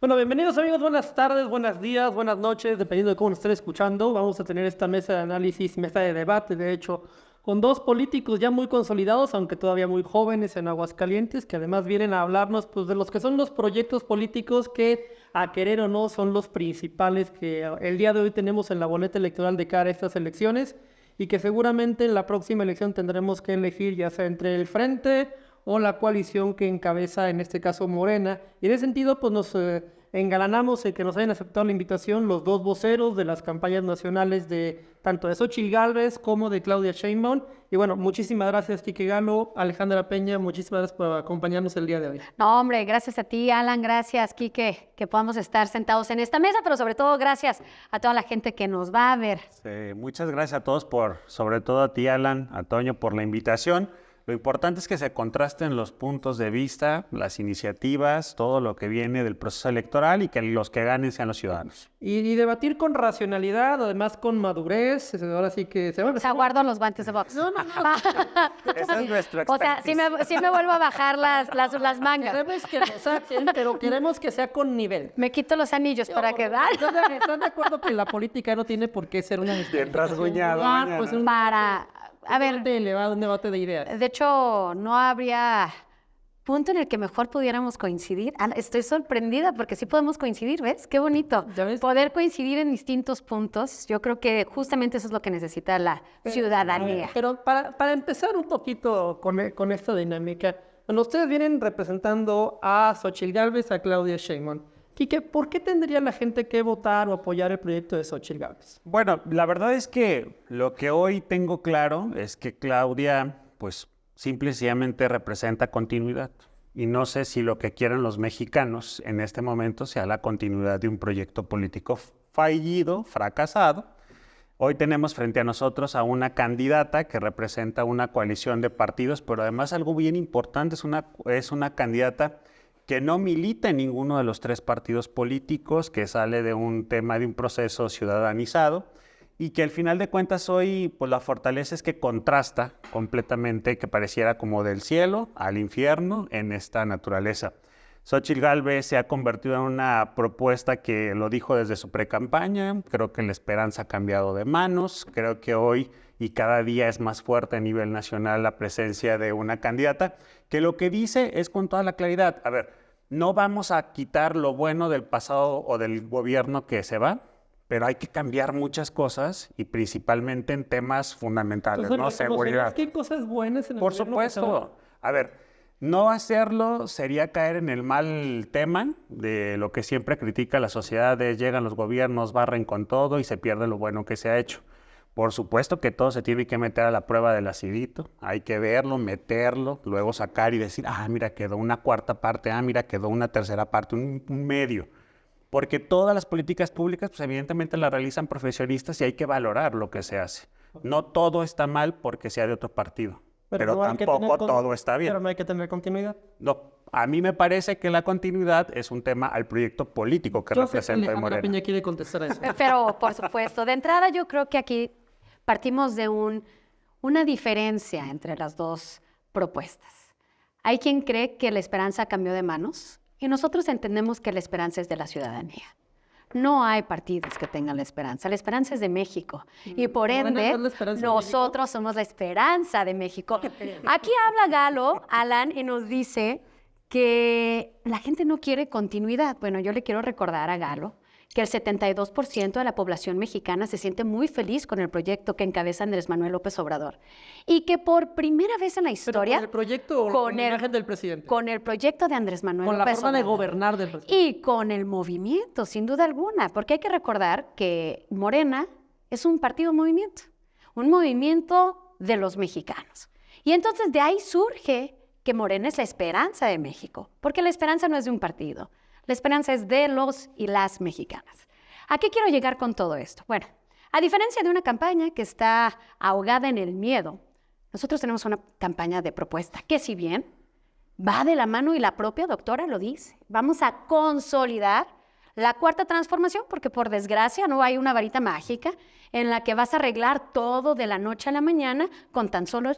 Bueno, bienvenidos amigos, buenas tardes, buenos días, buenas noches, dependiendo de cómo nos estén escuchando. Vamos a tener esta mesa de análisis, mesa de debate, de hecho, con dos políticos ya muy consolidados, aunque todavía muy jóvenes en Aguascalientes, que además vienen a hablarnos pues, de los que son los proyectos políticos que, a querer o no, son los principales que el día de hoy tenemos en la boleta electoral de cara a estas elecciones y que seguramente en la próxima elección tendremos que elegir ya sea entre el frente o la coalición que encabeza, en este caso, Morena. Y en ese sentido, pues nos engalanamos en que nos hayan aceptado la invitación los dos voceros de las campañas nacionales de tanto de Xóchitl Gálvez como de Claudia Sheinbaum. Y bueno, muchísimas gracias, Quique Galo, Alejandra Peña, muchísimas gracias por acompañarnos el día de hoy. No, hombre, gracias a ti, Alan, gracias, Quique, que podamos estar sentados en esta mesa, pero sobre todo gracias a toda la gente que nos va a ver. Sí, muchas gracias a todos sobre todo a ti, Alan, a Toño, por la invitación. Lo importante es que se contrasten los puntos de vista, las iniciativas, todo lo que viene del proceso electoral y que los que ganen sean los ciudadanos. Y debatir con racionalidad, además con madurez, ahora sí que se va a... O sea, guardo los guantes de box. No. Esa es nuestra O sea, sí me vuelvo a bajar las mangas. Queremos que nos saquen, pero queremos que sea con nivel. Me quito los anillos para quedar. ¿Están de acuerdo que la política no tiene por qué ser una... Bien rasguñado. Pues A ver, un debate de ideas. de hecho, no habría punto en el que mejor pudiéramos coincidir. Estoy sorprendida porque sí podemos coincidir, ¿ves? Qué bonito. ¿Ya ves? Poder coincidir en distintos puntos. Yo creo que justamente eso es lo que necesita la ciudadanía. Pero para empezar un poquito con esta dinámica, bueno, ustedes vienen representando a Xóchitl Gálvez, a Claudia Sheinbaum. Quique, ¿por qué tendría la gente que votar o apoyar el proyecto de Xóchitl Gálvez? Bueno, la verdad es que lo que hoy tengo claro es que Claudia, pues, simple y sencillamente representa continuidad. Y no sé si lo que quieren los mexicanos en este momento sea la continuidad de un proyecto político fallido, fracasado. Hoy tenemos frente a nosotros a una candidata que representa una coalición de partidos, pero además algo bien importante, es una candidata que no milita en ninguno de los tres partidos políticos, que sale de un tema de un proceso ciudadanizado y que al final de cuentas hoy pues la fortaleza es que contrasta completamente, que pareciera como del cielo al infierno en esta naturaleza. Xóchitl Gálvez se ha convertido en una propuesta que lo dijo desde su precampaña. Creo que la esperanza ha cambiado de manos. Creo que hoy y cada día es más fuerte a nivel nacional la presencia de una candidata que lo que dice es con toda la claridad, a ver, no vamos a quitar lo bueno del pasado o del gobierno que se va, pero hay que cambiar muchas cosas y principalmente en temas fundamentales, Entonces, ¿no? Seguridad. ¿Qué cosas buenas en el Por gobierno que se supuesto. A ver, no hacerlo sería caer en el mal tema de lo que siempre critica la sociedad, de llegan los gobiernos, barren con todo y se pierde lo bueno que se ha hecho. Por supuesto que todo se tiene que meter a la prueba del acidito, hay que verlo, meterlo, luego sacar y decir, mira, quedó una cuarta parte, mira, quedó una tercera parte, un medio. Porque todas las políticas públicas, pues evidentemente las realizan profesionistas y hay que valorar lo que se hace. No todo está mal porque sea de otro partido, pero no hay que tampoco tener todo está bien. Pero no hay que tener continuidad. No, a mí me parece que la continuidad es un tema al proyecto político que Yo sé que representa Alejandra Morena. Peña quiere contestar a eso. Pero, por supuesto, de entrada yo creo que aquí partimos de una diferencia entre las dos propuestas. Hay quien cree que la esperanza cambió de manos y nosotros entendemos que la esperanza es de la ciudadanía. No hay partidos que tengan la esperanza es de México y por ende nosotros somos la esperanza de México. Aquí habla Galo, Alan, y nos dice que la gente no quiere continuidad. Bueno, yo le quiero recordar a Galo que el 72% de la población mexicana se siente muy feliz con el proyecto que encabeza Andrés Manuel López Obrador y que por primera vez en la historia... ¿Con el proyecto o con la imagen del presidente? Con el proyecto de Andrés Manuel Con la López forma de Obrador. gobernar del presidente. Y con el movimiento, sin duda alguna, porque hay que recordar que Morena es un movimiento de los mexicanos. Y entonces de ahí surge que Morena es la esperanza de México, porque la esperanza no es de un partido. La esperanza es de los y las mexicanas. ¿A qué quiero llegar con todo esto? Bueno, a diferencia de una campaña que está ahogada en el miedo, nosotros tenemos una campaña de propuesta que si bien va de la mano y la propia doctora lo dice, vamos a consolidar la cuarta transformación porque por desgracia no hay una varita mágica en la que vas a arreglar todo de la noche a la mañana con tan solo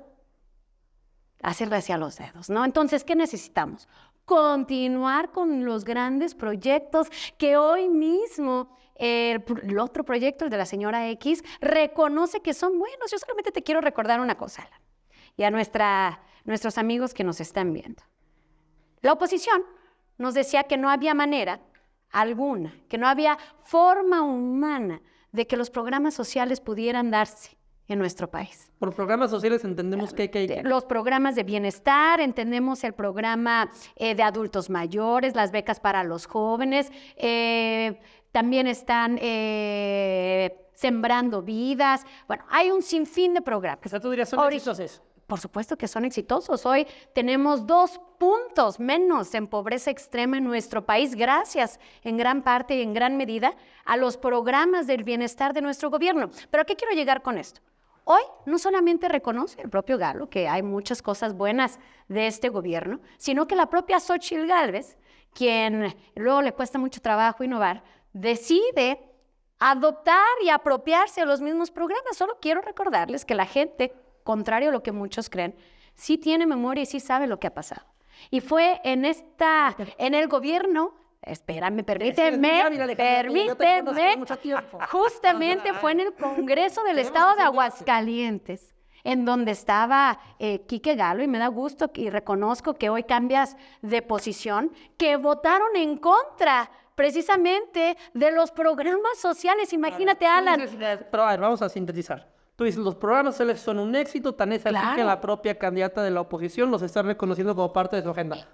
hacerlo hacia los dedos, ¿no? Entonces, ¿qué necesitamos? continuar con los grandes proyectos que hoy mismo el otro proyecto, el de la señora X, reconoce que son buenos. Yo solamente te quiero recordar una cosa, Alan, y a nuestros amigos que nos están viendo. La oposición nos decía que no había manera alguna, que no había forma humana de que los programas sociales pudieran darse en nuestro país. Por programas sociales entendemos que los programas de bienestar, entendemos el programa de adultos mayores, las becas para los jóvenes, también están sembrando vidas. Bueno, hay un sinfín de programas. O sea, tú dirías, son exitosos. Por supuesto que son exitosos. Hoy tenemos 2 puntos menos en pobreza extrema en nuestro país, gracias en gran parte y en gran medida a los programas del bienestar de nuestro gobierno. ¿Pero a qué quiero llegar con esto? Hoy no solamente reconoce el propio Galo que hay muchas cosas buenas de este gobierno, sino que la propia Xóchitl Gálvez, quien luego le cuesta mucho trabajo innovar, decide adoptar y apropiarse de los mismos programas. Solo quiero recordarles que la gente, contrario a lo que muchos creen, sí tiene memoria y sí sabe lo que ha pasado. Y fue en el gobierno, permíteme, justamente fue en el Congreso del Estado de Aguascalientes, en donde estaba Quique Galo, y me da gusto y reconozco que hoy cambias de posición, que votaron en contra precisamente de los programas sociales. Imagínate, Alan. Pero a ver, vamos a sintetizar. Tú dices, los programas sociales son un éxito, tan es así que la propia candidata de la oposición los está reconociendo como parte de su agenda.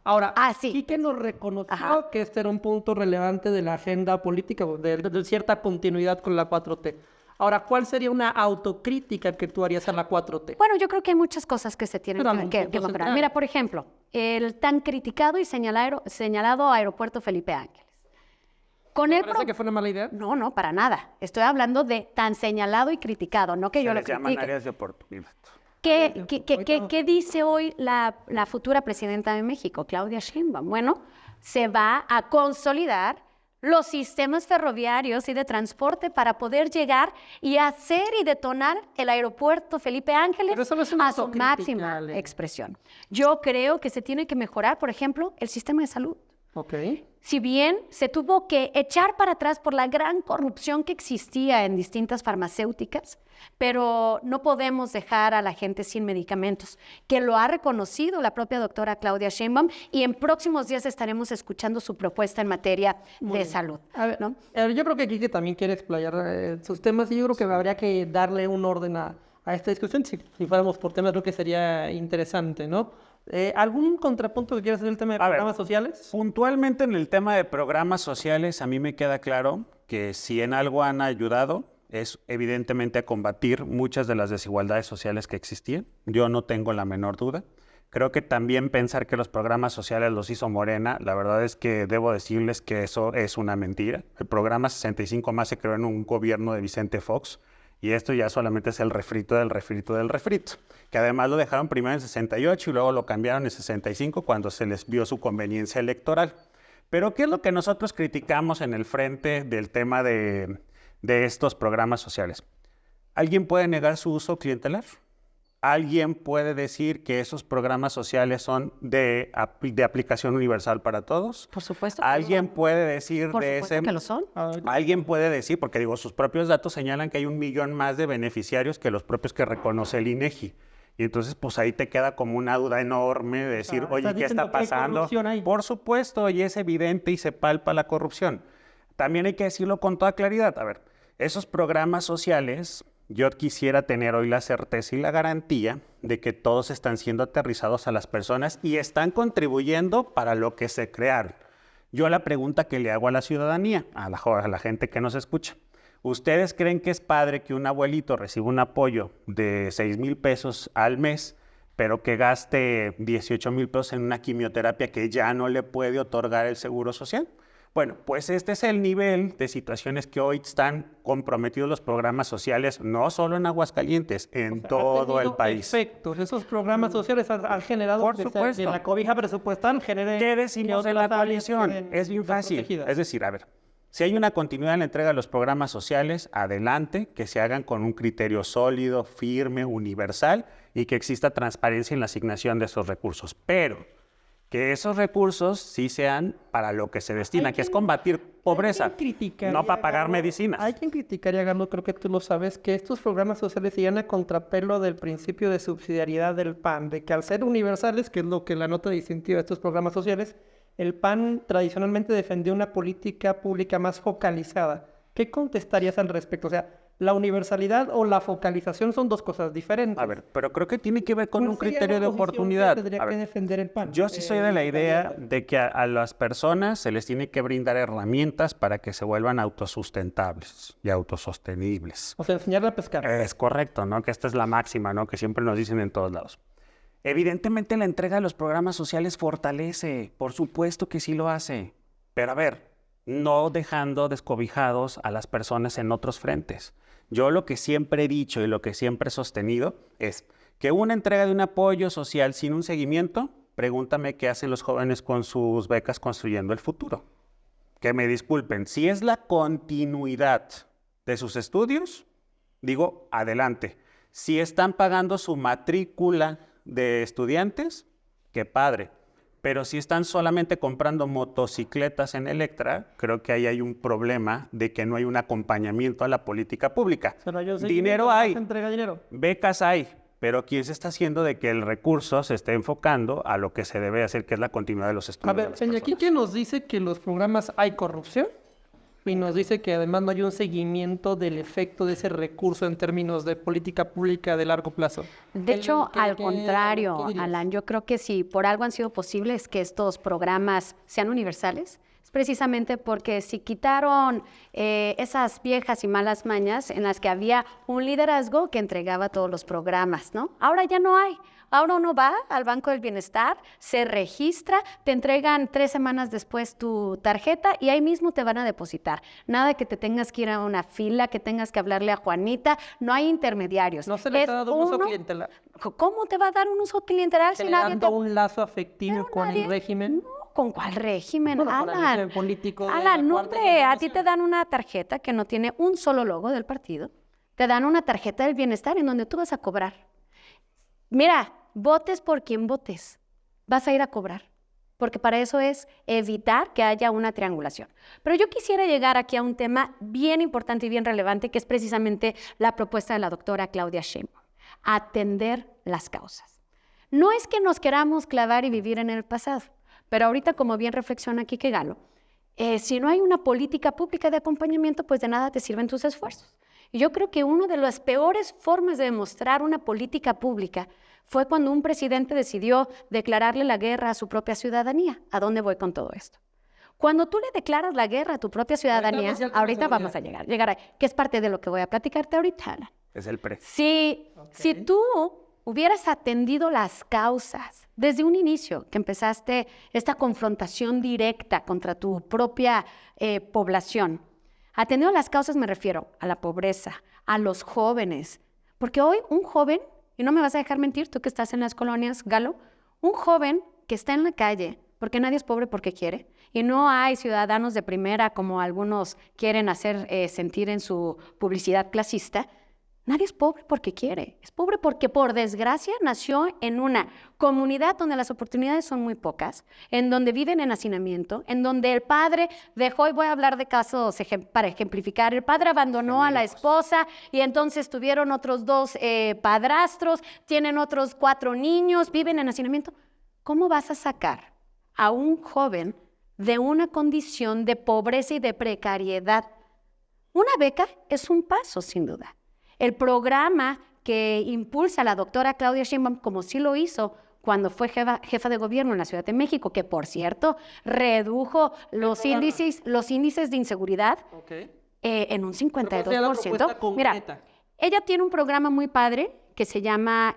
Ahora, sí. Quique nos reconoció que este era un punto relevante de la agenda política, de cierta continuidad con la 4T. Ahora, ¿cuál sería una autocrítica que tú harías a la 4T? Bueno, yo creo que hay muchas cosas que se tienen que mejorar. Mira, por ejemplo, el tan criticado y señalado Aeropuerto Felipe Ángeles. ¿Me parece que fue una mala idea? No, no, para nada. Estoy hablando de tan señalado y criticado, no que yo lo critique. Se llaman áreas de oportunidad. ¿Qué dice hoy la futura presidenta de México, Claudia Sheinbaum? Bueno, se va a consolidar los sistemas ferroviarios y de transporte para poder llegar y hacer y detonar el aeropuerto Felipe Ángeles a su máxima expresión. Yo creo que se tiene que mejorar, por ejemplo, el sistema de salud. Okay. Si bien se tuvo que echar para atrás por la gran corrupción que existía en distintas farmacéuticas, pero no podemos dejar a la gente sin medicamentos, que lo ha reconocido la propia doctora Claudia Sheinbaum, y en próximos días estaremos escuchando su propuesta en materia de salud. A ver, ¿no? Yo creo que Quique también quiere explayar sus temas, y yo creo que habría que darle un orden a esta discusión. Si fuéramos por temas, creo que sería interesante, ¿no? ¿Algún contrapunto que quieras hacer el tema de programas sociales? Puntualmente en el tema de programas sociales, a mí me queda claro que si en algo han ayudado es evidentemente a combatir muchas de las desigualdades sociales que existían. Yo no tengo la menor duda. Creo que también pensar que los programas sociales los hizo Morena, la verdad es que debo decirles que eso es una mentira. El programa 65 más se creó en un gobierno de Vicente Fox, y esto ya solamente es el refrito del refrito del refrito, que además lo dejaron primero en 68 y luego lo cambiaron en 65 cuando se les vio su conveniencia electoral. Pero ¿qué es lo que nosotros criticamos en el frente del tema de estos programas sociales? ¿Alguien puede negar su uso clientelar? ¿Alguien puede decir que esos programas sociales son de aplicación universal para todos? Por supuesto. ¿Alguien puede decir de ese? Que lo son. ¿Alguien puede decir? Porque digo, sus propios datos señalan que hay 1 millón más de beneficiarios que los propios que reconoce el INEGI. Y entonces, pues ahí te queda como una duda enorme de decir, oye, ¿qué está pasando? Por supuesto, y es evidente y se palpa la corrupción. También hay que decirlo con toda claridad. A ver, esos programas sociales, yo quisiera tener hoy la certeza y la garantía de que todos están siendo aterrizados a las personas y están contribuyendo para lo que se crearon. Yo la pregunta que le hago a la ciudadanía, a la gente que nos escucha, ¿ustedes creen que es padre que un abuelito reciba un apoyo de 6,000 pesos al mes, pero que gaste 18,000 pesos en una quimioterapia que ya no le puede otorgar el Seguro Social? Bueno, pues este es el nivel de situaciones que hoy están comprometidos los programas sociales, no solo en Aguascalientes, en todo el país. Perfecto. Esos programas sociales han generado Por supuesto. que la cobija presupuestal genere... ¿Qué decimos de la coalición? Es bien fácil. Es decir, a ver, si hay una continuidad en la entrega de los programas sociales, adelante, que se hagan con un criterio sólido, firme, universal, y que exista transparencia en la asignación de esos recursos. Pero que esos recursos sí sean para lo que se destina, que es combatir pobreza, no para pagar medicinas. Hay quien criticaría, Galo, creo que tú lo sabes, que estos programas sociales siguen a contrapelo del principio de subsidiariedad del PAN, de que al ser universales, que es lo que la nota distintiva de estos programas sociales, el PAN tradicionalmente defendió una política pública más focalizada. ¿Qué contestarías al respecto? O sea, la universalidad o la focalización son dos cosas diferentes. A ver, pero creo que tiene que ver con un ¿Cuál sería criterio la de posición oportunidad. que tendría A ver, que defender el PAN? yo sí soy de la idea de que a las personas se les tiene que brindar herramientas para que se vuelvan autosustentables y autosostenibles. O sea, enseñarle a pescar. Es correcto, ¿no? Que esta es la máxima, ¿no? Que siempre nos dicen en todos lados. Evidentemente la entrega de los programas sociales fortalece, por supuesto que sí lo hace. Pero a ver, no dejando descobijados a las personas en otros frentes. Yo lo que siempre he dicho y lo que siempre he sostenido es que una entrega de un apoyo social sin un seguimiento, pregúntame qué hacen los jóvenes con sus becas construyendo el futuro. Que me disculpen, si es la continuidad de sus estudios, digo, adelante. Si están pagando su matrícula de estudiantes, qué padre. Pero si están solamente comprando motocicletas en Electra, creo que ahí hay un problema de que no hay un acompañamiento a la política pública. Dinero hay, entrega dinero. becas hay, pero ¿quién se está haciendo de que el recurso se esté enfocando a lo que se debe hacer, que es la continuidad de los estudios? A ver, señor, aquí que nos dice que los programas hay corrupción y nos dice que además no hay un seguimiento del efecto de ese recurso en términos de política pública de largo plazo. De hecho, al ¿Qué contrario, dirías? Alan, yo creo que si por algo han sido posibles que estos programas sean universales, es precisamente porque si quitaron esas viejas y malas mañas en las que había un liderazgo que entregaba todos los programas, ¿no? Ahora ya no hay. Ahora uno va al Banco del Bienestar, se registra, te entregan 3 semanas después tu tarjeta y ahí mismo te van a depositar. Nada de que te tengas que ir a una fila, que tengas que hablarle a Juanita, no hay intermediarios. No se le Es está dando un uso uno- clientelar. ¿Cómo te va a dar un uso clientelar si nadie Generando te... un lazo afectivo con el régimen. ¿Con cuál régimen, Bueno, con el Alan? régimen político de la Alan, no, Cuarta hombre, a ti te Transformación. dan una tarjeta que no tiene un solo logo del partido. Te dan una tarjeta del bienestar en donde tú vas a cobrar. Mira, votes por quien votes, vas a ir a cobrar. Porque para eso es evitar que haya una triangulación. Pero yo quisiera llegar aquí a un tema bien importante y bien relevante, que es precisamente la propuesta de la doctora Claudia Sheinbaum. Atender las causas. No es que nos queramos clavar y vivir en el pasado, pero ahorita, como bien reflexiona Quique Galo, si no hay una política pública de acompañamiento, pues de nada te sirven tus esfuerzos. Y yo creo que una de las peores formas de demostrar una política pública fue cuando un presidente decidió declararle la guerra a su propia ciudadanía. ¿A dónde voy con todo esto? Cuando tú le declaras la guerra a tu propia ciudadanía, ahorita vamos a llegar ahí, que es parte de lo que voy a platicarte ahorita, Alan. Es el pre. Si tú hubieras atendido las causas desde un inicio, que empezaste esta confrontación directa contra tu propia población, atendido las causas me refiero a la pobreza, a los jóvenes, porque hoy un joven, y no me vas a dejar mentir, tú que estás en las colonias, Galo, un joven que está en la calle, porque nadie es pobre porque quiere, y no hay ciudadanos de primera como algunos quieren hacer sentir en su publicidad clasista. Nadie es pobre porque quiere, es pobre porque por desgracia nació en una comunidad donde las oportunidades son muy pocas, en donde viven en hacinamiento, en donde el padre dejó, y voy a hablar de casos para ejemplificar, el padre abandonó a la esposa y entonces tuvieron otros 2 padrastros, tienen otros 4 niños, viven en hacinamiento. ¿Cómo vas a sacar a un joven de una condición de pobreza y de precariedad? Una beca es un paso, sin duda. El programa que impulsa la doctora Claudia Sheinbaum, como sí lo hizo cuando fue jefa de gobierno en la Ciudad de México, que por cierto redujo los índices de inseguridad en un 52%. Mira, ella tiene un programa muy padre que se llama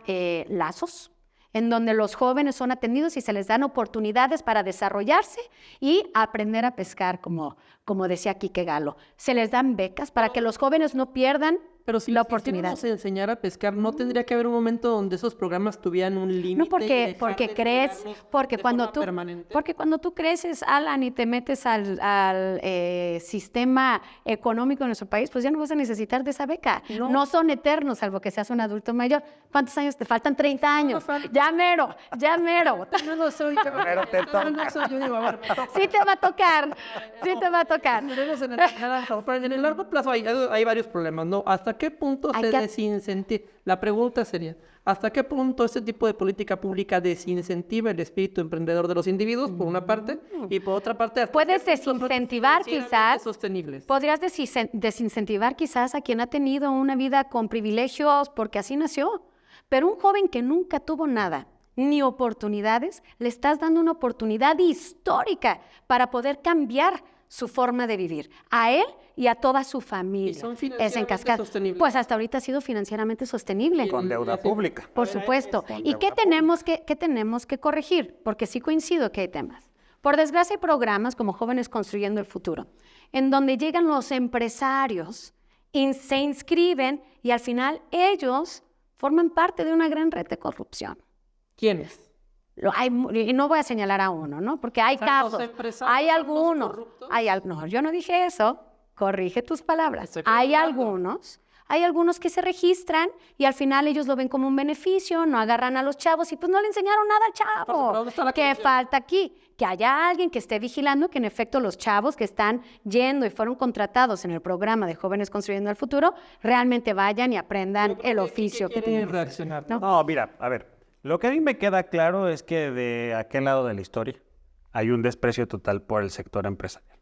Lazos, en donde los jóvenes son atendidos y se les dan oportunidades para desarrollarse y aprender a pescar, como decía Quique Galo. Se les dan becas para que los jóvenes no pierdan Pero si la les oportunidad. quisiéramos enseñar a pescar, ¿no tendría que haber un momento donde esos programas tuvieran un límite? No, y porque dejar de crees, entregarlos porque de cuando forma tú, permanente? porque cuando tú creces, Alan, y te metes al sistema económico de nuestro país, pues ya no vas a necesitar de esa beca. No. No son eternos, salvo que seas un adulto mayor. ¿Cuántos años te faltan? 30 años. falta. Ya mero, ya mero. Yo no soy, yo no soy, yo digo, a ver, me toca. Sí te va a tocar, sí te va a tocar. Tenemos en el largo plazo hay varios problemas, ¿no? ¿Hasta qué punto Hay se que- desincentiva? La pregunta sería, ¿hasta qué punto este tipo de política pública desincentiva el espíritu emprendedor de los individuos, por una parte, y por otra parte, ¿hasta Puedes qué punto son desincentivar financieramente quizás, sostenibles? podrías desincentivar quizás a quien ha tenido una vida con privilegios porque así nació. Pero un joven que nunca tuvo nada, ni oportunidades, le estás dando una oportunidad histórica para poder cambiar su forma de vivir, a él y a toda su familia. ¿Y son Es en financieramente cascada. sostenibles? Pues hasta ahorita ha sido financieramente sostenible. Con deuda pública. Por supuesto. ¿Y qué tenemos que corregir? Porque sí coincido que hay temas. Por desgracia hay programas como Jóvenes Construyendo el Futuro, en donde llegan los empresarios, se inscriben y al final ellos forman parte de una gran red de corrupción. ¿Quiénes? Y no voy a señalar a uno, ¿no? Porque hay O sea, los casos, empresarios hay son los algunos, corruptos. no, yo no dije eso, corrige tus palabras. Estoy Hay preguntando. algunos que se registran y al final ellos lo ven como un beneficio, no agarran a los chavos y pues no le enseñaron nada al Pero chavo. ¿dónde está la ¿Qué corrupción? falta aquí? Que haya alguien que esté vigilando que en efecto los chavos que están yendo y fueron contratados en el programa de Jóvenes Construyendo el Futuro realmente vayan y aprendan el oficio que quieren tienen. reaccionar. ¿No? No, mira, a ver, lo que a mí me queda claro es que de aquel lado de la historia hay un desprecio total por el sector empresarial.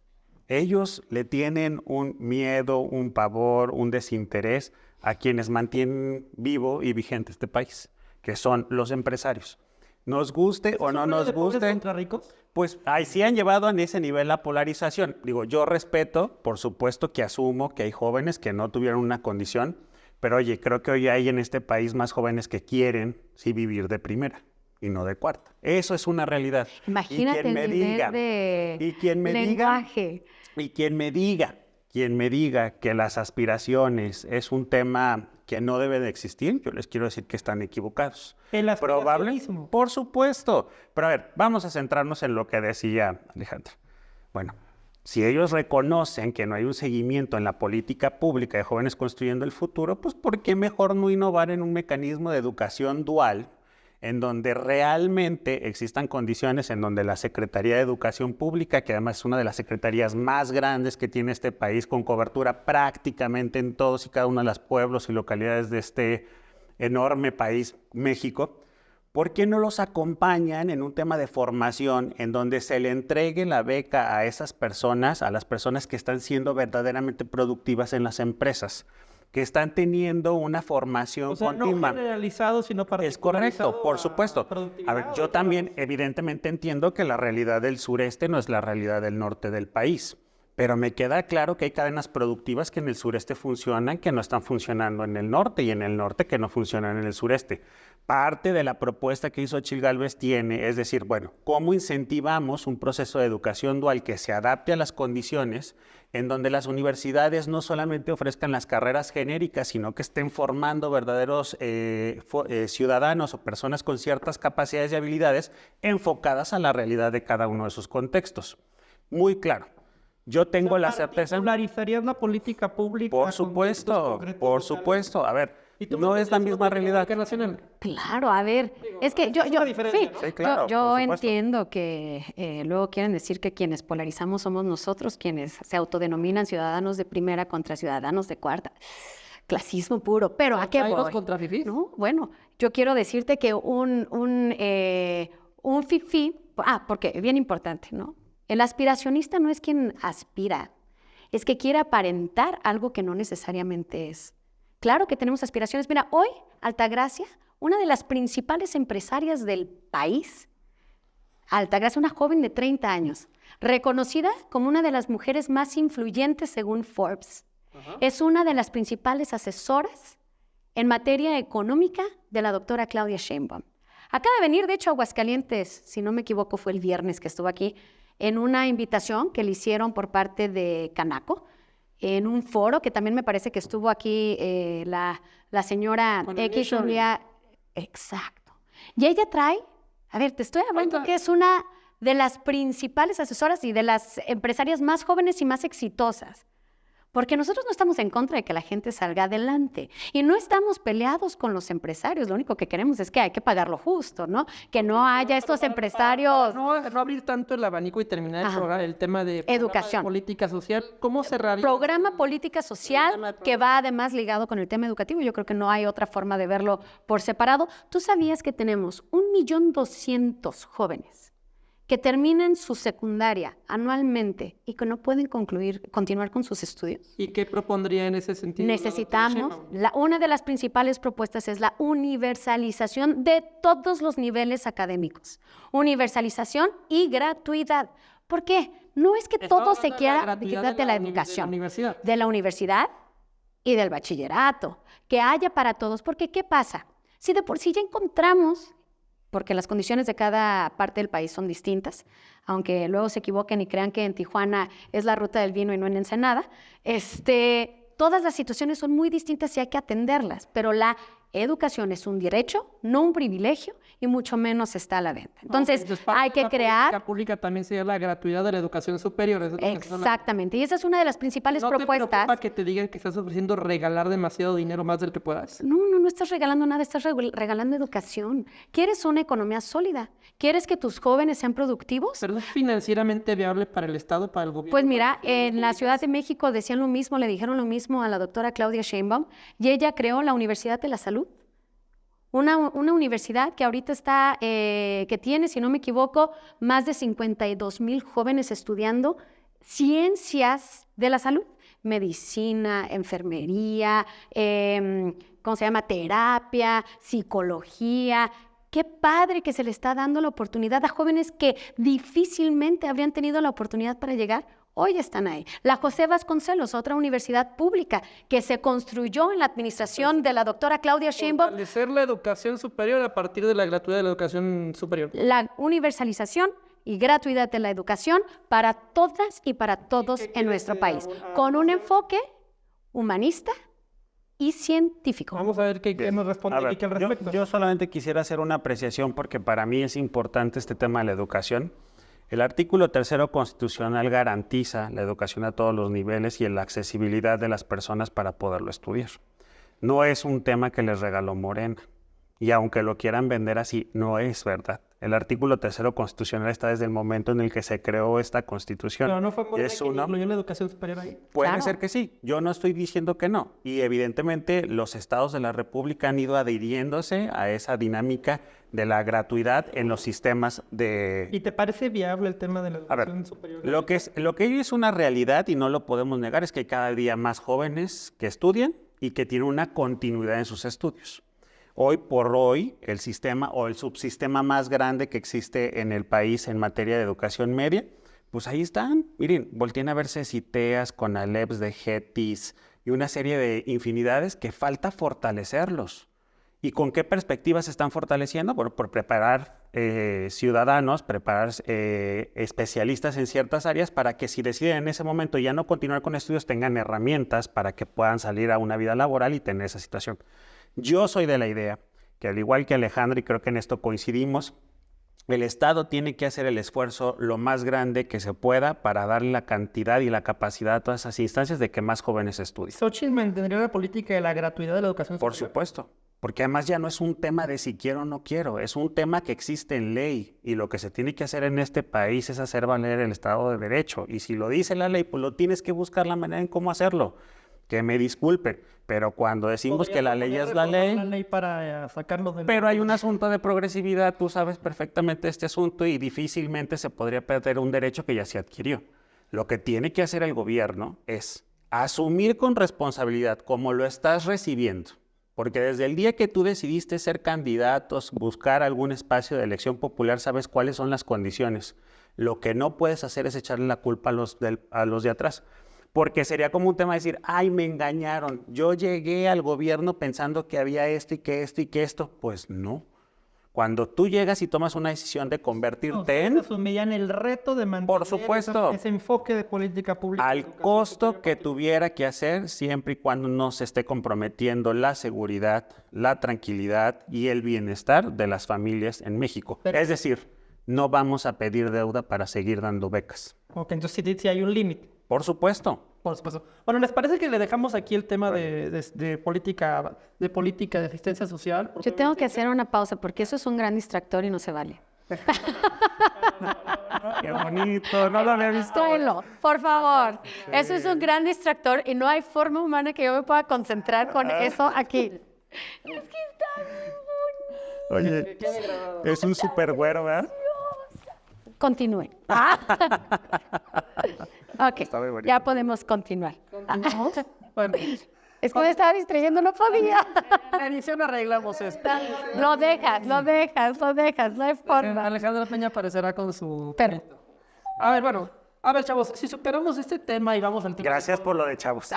Ellos le tienen un miedo, un pavor, un desinterés a quienes mantienen vivo y vigente este país, que son los empresarios. Nos guste o no nos guste, contra ricos? pues ahí sí han llevado a ese nivel la polarización. Digo, yo respeto, por supuesto que asumo que hay jóvenes que no tuvieron una condición, pero oye, creo que hoy hay en este país más jóvenes que quieren sí vivir de primera y no de cuarta. Eso es una realidad. Imagínate el nivel de y quien me lenguaje. y quien me diga que las aspiraciones es un tema que no debe de existir, yo les quiero decir que están equivocados. El Probable, aspiracionismo. por supuesto. Pero a ver, vamos a centrarnos en lo que decía Alejandra. Bueno, si ellos reconocen que no hay un seguimiento en la política pública de Jóvenes Construyendo el Futuro, pues ¿por qué mejor no innovar en un mecanismo de educación dual en donde realmente existan condiciones en donde la Secretaría de Educación Pública, que además es una de las secretarías más grandes que tiene este país, con cobertura prácticamente en todos y cada uno de los pueblos y localidades de este enorme país, México, ¿por qué no los acompañan en un tema de formación en donde se le entregue la beca a esas personas, a las personas que están siendo verdaderamente productivas en las empresas, que están teniendo una formación O sea, continua? no generalizado, sino Es particularizado correcto, por a supuesto. productividad A ver, o yo temas. también evidentemente entiendo que la realidad del sureste no es la realidad del norte del país, pero me queda claro que hay cadenas productivas que en el sureste funcionan, que no están funcionando en el norte, y en el norte que no funcionan en el sureste. Parte de la propuesta que hizo Chil Gálvez tiene, es decir, bueno, ¿cómo incentivamos un proceso de educación dual que se adapte a las condiciones en donde las universidades no solamente ofrezcan las carreras genéricas, sino que estén formando verdaderos ciudadanos o personas con ciertas capacidades y habilidades enfocadas a la realidad de cada uno de sus contextos? Muy claro. Yo tengo la certeza. ¿Particularizarías la política pública? Por con supuesto, contextos concretos por locales? supuesto. A ver, ¿Y tú no qué es la piensas misma de la realidad. política nacional? Claro, a ver, es que yo, es una diferencia, ¿no? Sí, claro, yo por supuesto. entiendo que luego quieren decir que quienes polarizamos somos nosotros, quienes se autodenominan ciudadanos de primera contra ciudadanos de cuarta. Clasismo puro, pero ¿a qué ¿Hay los voy? contra fifís? No, bueno, yo quiero decirte que un fifí, porque bien importante, ¿no? El aspiracionista no es quien aspira, es que quiere aparentar algo que no necesariamente es. Claro que tenemos aspiraciones. Mira, hoy Altagracia, una de las principales empresarias del país, Altagracia, una joven de 30 años, reconocida como una de las mujeres más influyentes según Forbes. Es una de las principales asesoras en materia económica de la doctora Claudia Sheinbaum. Acaba de venir, de hecho, a Aguascalientes, si no me equivoco, fue el viernes que estuvo aquí, en una invitación que le hicieron por parte de Canaco, en un foro, que también me parece que estuvo aquí la señora X, Julia. Exacto. Y ella trae, a ver, te estoy hablando que es una de las principales asesoras y de las empresarias más jóvenes y más exitosas. Porque nosotros no estamos en contra de que la gente salga adelante y no estamos peleados con los empresarios. Lo único que queremos es que hay que pagar lo justo, ¿no? Que no haya estos empresarios... No abrir tanto el abanico y terminar el tema de educación, de política social. ¿Cómo cerraría? Programa política social que va además ligado con el tema educativo. Yo creo que no hay otra forma de verlo por separado. ¿Tú sabías que tenemos 1.200.000 jóvenes que terminan su secundaria anualmente y que no pueden continuar con sus estudios? ¿Y qué propondría en ese sentido? Necesitamos, una de las principales propuestas es la universalización de todos los niveles académicos. Universalización y gratuidad. ¿Por qué? No es que todo se quiera gratuidad de la educación, de la universidad y del bachillerato, que haya para todos, porque ¿qué pasa? Si de por sí ya encontramos, porque las condiciones de cada parte del país son distintas, aunque luego se equivoquen y crean que en Tijuana es la ruta del vino y no en Ensenada, todas las situaciones son muy distintas y hay que atenderlas, pero la educación es un derecho, no un privilegio, y mucho menos está a la venta. Entonces hay que crear... La pública también sería la gratuidad de la educación superior. Exactamente, y esa es una de las principales propuestas. ¿No te preocupa que te digan que estás ofreciendo regalar demasiado dinero más del que puedas? No estás regalando nada, estás regalando educación. ¿Quieres una economía sólida? ¿Quieres que tus jóvenes sean productivos? ¿Pero es financieramente viable para el Estado, para el gobierno? Pues mira, en la Ciudad de México decían lo mismo, le dijeron lo mismo a la doctora Claudia Sheinbaum, y ella creó la Universidad de la Salud. Una universidad que ahorita está, que tiene, si no me equivoco, más de 52,000 jóvenes estudiando ciencias de la salud, medicina, enfermería, ¿cómo se llama? Terapia, psicología. Qué padre que se le está dando la oportunidad a jóvenes que difícilmente habrían tenido la oportunidad para llegar. Hoy están ahí. La José Vasconcelos, otra universidad pública que se construyó en la administración de la doctora Claudia Sheinbaum. Fortalecer la educación superior a partir de la gratuidad de la educación superior. La universalización y gratuidad de la educación para todas y para todos en nuestro país, con un enfoque humanista y científico. Vamos a ver qué nos responde Kike al respecto. Yo solamente quisiera hacer una apreciación porque para mí es importante este tema de la educación. El artículo 3 constitucional garantiza la educación a todos los niveles y la accesibilidad de las personas para poderlo estudiar. No es un tema que les regaló Morena. Y aunque lo quieran vender así, no es verdad. El artículo 3 constitucional está desde el momento en el que se creó esta constitución. Pero no fue Morena que incluyó la educación superior ahí. Puede ser que sí. Yo no estoy diciendo que no. Y evidentemente los estados de la República han ido adhiriéndose a esa dinámica de la gratuidad en los sistemas de... ¿Y te parece viable el tema de la educación superior? Lo que es una realidad y no lo podemos negar es que hay cada día más jóvenes que estudian y que tienen una continuidad en sus estudios. Hoy por hoy, el sistema o el subsistema más grande que existe en el país en materia de educación media, pues ahí están. Miren, volteen a verse CITEAS, CONALEPs, DGETIS y una serie de infinidades que falta fortalecerlos. ¿Y con qué perspectivas se están fortaleciendo? Bueno, por preparar ciudadanos, preparar especialistas en ciertas áreas para que si deciden en ese momento ya no continuar con estudios, tengan herramientas para que puedan salir a una vida laboral y tener esa situación. Yo soy de la idea que, al igual que Alejandro, y creo que en esto coincidimos, el Estado tiene que hacer el esfuerzo lo más grande que se pueda para darle la cantidad y la capacidad a todas esas instancias de que más jóvenes estudien. ¿Xochitl mantendría la política de la gratuidad de la educación superior? Por supuesto, porque además ya no es un tema de si quiero o no quiero, es un tema que existe en ley y lo que se tiene que hacer en este país es hacer valer el Estado de Derecho. Y si lo dice la ley, pues lo tienes que buscar la manera en cómo hacerlo. Que me disculpen, pero cuando decimos que la ley es la ley para sacarlo de... Pero hay un asunto de progresividad, tú sabes perfectamente este asunto y difícilmente se podría perder un derecho que ya se adquirió. Lo que tiene que hacer el gobierno es asumir con responsabilidad como lo estás recibiendo, porque desde el día que tú decidiste ser candidatos, buscar algún espacio de elección popular, sabes cuáles son las condiciones. Lo que no puedes hacer es echarle la culpa a los de atrás. Porque sería como un tema de decir, ay, me engañaron. Yo llegué al gobierno pensando que había esto y que esto y que esto. Pues no. Cuando tú llegas y tomas una decisión de convertirte en, asumían el reto de mantener por supuesto, ese enfoque de política pública. al costo que tuviera que hacer, siempre y cuando no se esté comprometiendo la seguridad, la tranquilidad y el bienestar de las familias en México. Es decir, no vamos a pedir deuda para seguir dando becas. Ok, entonces sí hay un límite. Por supuesto. Por supuesto. Bueno, ¿les parece que le dejamos aquí el tema de política de asistencia social? Yo tengo que hacer una pausa porque eso es un gran distractor y no se vale. Qué bonito, no lo había visto. Tráelo, por favor. Eso es un gran distractor y no hay forma humana que yo me pueda concentrar con eso aquí. Es que está muy bonito. Oye, es un súper güero, ¿verdad? Continúe. Ok, Está muy bonito. ya podemos continuar. Bueno, Es que me estaba distrayendo, no podía. en la edición arreglamos esto. Lo dejas, no hay forma. Alejandra Peña aparecerá con su... Pero, A ver, chavos, si superamos este tema y vamos al tema... Gracias por lo de chavos.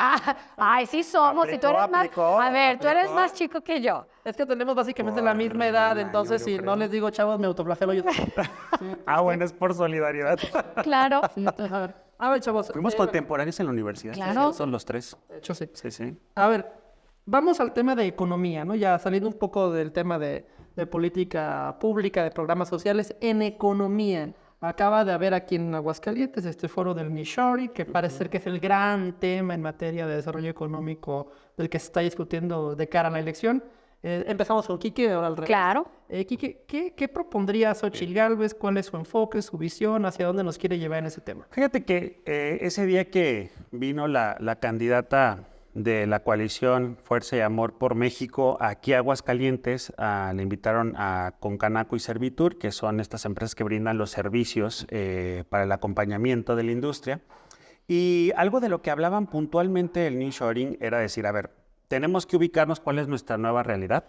ay, sí somos. Y tú eres Aplicó, más. A ver, tú eres aplicó. más chico que yo. Es que tenemos básicamente la misma edad, entonces si no les digo chavos, me autoflagelo yo. Bueno, es por solidaridad. Claro. A ver, chavos. Fuimos contemporáneos en la universidad. Claro. Son los tres. De hecho, sí. Sí, sí. A ver, vamos al tema de economía, ¿no? Ya saliendo un poco del tema de política pública, de programas sociales, en economía. Acaba de haber aquí en Aguascalientes este foro del nearshoring, que parece ser que es el gran tema en materia de desarrollo económico del que se está discutiendo de cara a la elección. Empezamos con Quique, ahora al revés. Claro. Quique, ¿qué propondría Xóchitl Gálvez? ¿Cuál es su enfoque, su visión? ¿Hacia dónde nos quiere llevar en ese tema? Fíjate que ese día que vino la candidata de la coalición Fuerza y Amor por México aquí a Aguascalientes, le invitaron a Concanaco y Servitur, que son estas empresas que brindan los servicios para el acompañamiento de la industria. Y algo de lo que hablaban puntualmente del nearshoring era decir, a ver, tenemos que ubicarnos cuál es nuestra nueva realidad.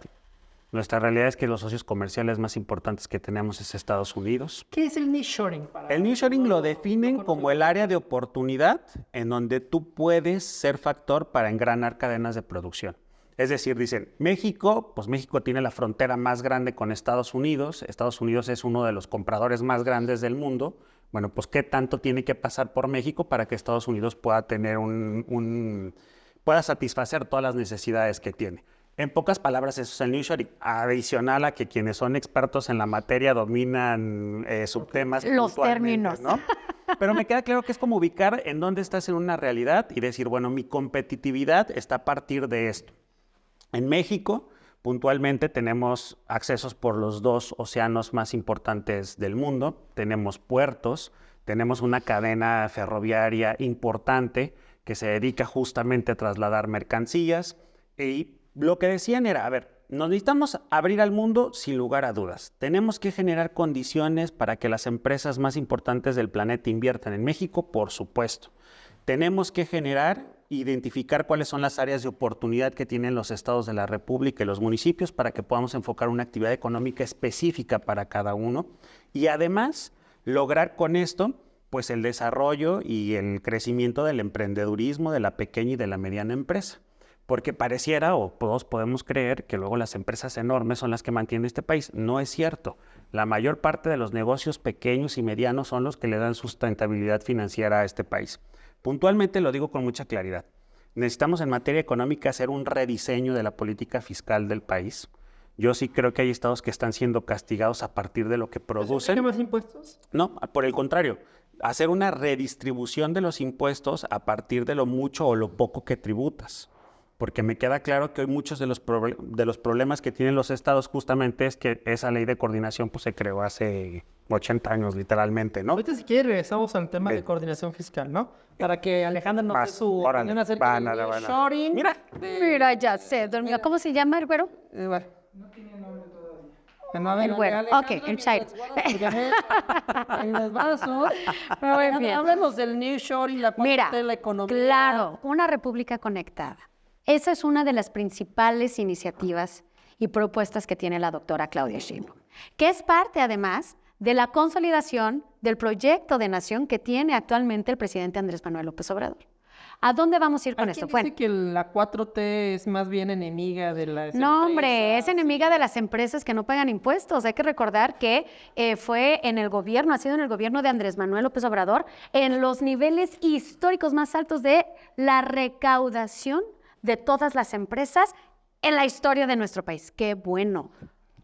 Nuestra realidad es que los socios comerciales más importantes que tenemos es Estados Unidos. ¿Qué es el nearshoring? El nearshoring lo definen como el área de oportunidad en donde tú puedes ser factor para engranar cadenas de producción. Es decir, dicen, México tiene la frontera más grande con Estados Unidos. Estados Unidos es uno de los compradores más grandes del mundo. Bueno, pues ¿qué tanto tiene que pasar por México para que Estados Unidos pueda tener pueda satisfacer todas las necesidades que tiene? En pocas palabras, eso es el nearshoring. Adicional a que quienes son expertos en la materia dominan subtemas. Los puntualmente, términos. ¿no? Pero me queda claro que es como ubicar en dónde estás en una realidad y decir, bueno, mi competitividad está a partir de esto. En México, puntualmente, tenemos accesos por los 2 océanos más importantes del mundo. Tenemos puertos, tenemos una cadena ferroviaria importante que se dedica justamente a trasladar mercancías y lo que decían era, a ver, nos necesitamos abrir al mundo sin lugar a dudas. Tenemos que generar condiciones para que las empresas más importantes del planeta inviertan en México, por supuesto. Tenemos que identificar cuáles son las áreas de oportunidad que tienen los estados de la República y los municipios para que podamos enfocar una actividad económica específica para cada uno. Y además, lograr con esto pues el desarrollo y el crecimiento del emprendedurismo de la pequeña y de la mediana empresa. Porque pareciera, o todos podemos creer, que luego las empresas enormes son las que mantienen este país. No es cierto. La mayor parte de los negocios pequeños y medianos son los que le dan sustentabilidad financiera a este país. Puntualmente lo digo con mucha claridad. Necesitamos en materia económica hacer un rediseño de la política fiscal del país. Yo sí creo que hay estados que están siendo castigados a partir de lo que producen. ¿Tiene más impuestos? No, por el contrario. Hacer una redistribución de los impuestos a partir de lo mucho o lo poco que tributas. Porque me queda claro que hoy muchos de los problemas que tienen los estados justamente es que esa ley de coordinación pues se creó hace 80 años literalmente, ¿no? Ahorita si quieres regresamos al tema de coordinación fiscal, ¿no? Para que Alejandra nos dé su opinión acerca del nearshoring. Mira, ya sé, dormido. ¿Cómo se llama el güero? Bueno. No tiene nombre todavía. El güero. Ok, el Chairo. En los vasos. Muy bien. Háblanos del nearshoring, la parte Mira, de la economía. claro, una república conectada. Esa es una de las principales iniciativas y propuestas que tiene la doctora Claudia Sheinbaum, que es parte, además, de la consolidación del proyecto de nación que tiene actualmente el presidente Andrés Manuel López Obrador. ¿A dónde vamos a ir con ¿Hay esto? quien dice que la 4T es más bien enemiga de las No, hombre, es empresas? enemiga de las empresas que no pagan impuestos. Hay que recordar que fue en el gobierno, ha sido en el gobierno de Andrés Manuel López Obrador, en los niveles históricos más altos de la recaudación de todas las empresas en la historia de nuestro país. ¡Qué bueno!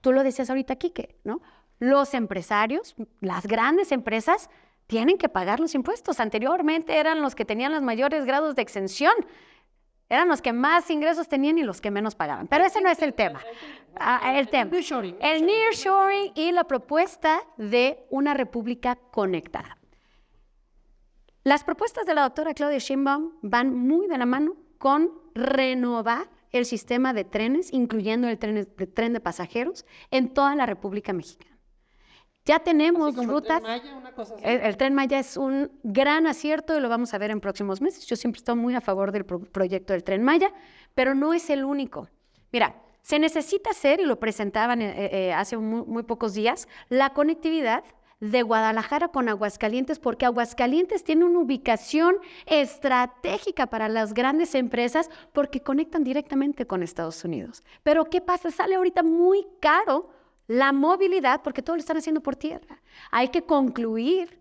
Tú lo decías ahorita, Quique, ¿no? Los empresarios, las grandes empresas, tienen que pagar los impuestos. Anteriormente eran los que tenían los mayores grados de exención. Eran los que más ingresos tenían y los que menos pagaban. Pero ese no es el tema. El tema. El nearshoring y la propuesta de una república conectada. Las propuestas de la doctora Claudia Sheinbaum van muy de la mano con renovar el sistema de trenes, incluyendo el tren de pasajeros, en toda la República Mexicana. Ya tenemos rutas. El Tren Maya es un gran acierto y lo vamos a ver en próximos meses. Yo siempre estoy muy a favor del proyecto del Tren Maya, pero no es el único. Mira, se necesita hacer, y lo presentaban hace muy pocos días, la conectividad de Guadalajara con Aguascalientes, porque Aguascalientes tiene una ubicación estratégica para las grandes empresas porque conectan directamente con Estados Unidos. Pero ¿qué pasa? Sale ahorita muy caro la movilidad, porque todo lo están haciendo por tierra. Hay que concluir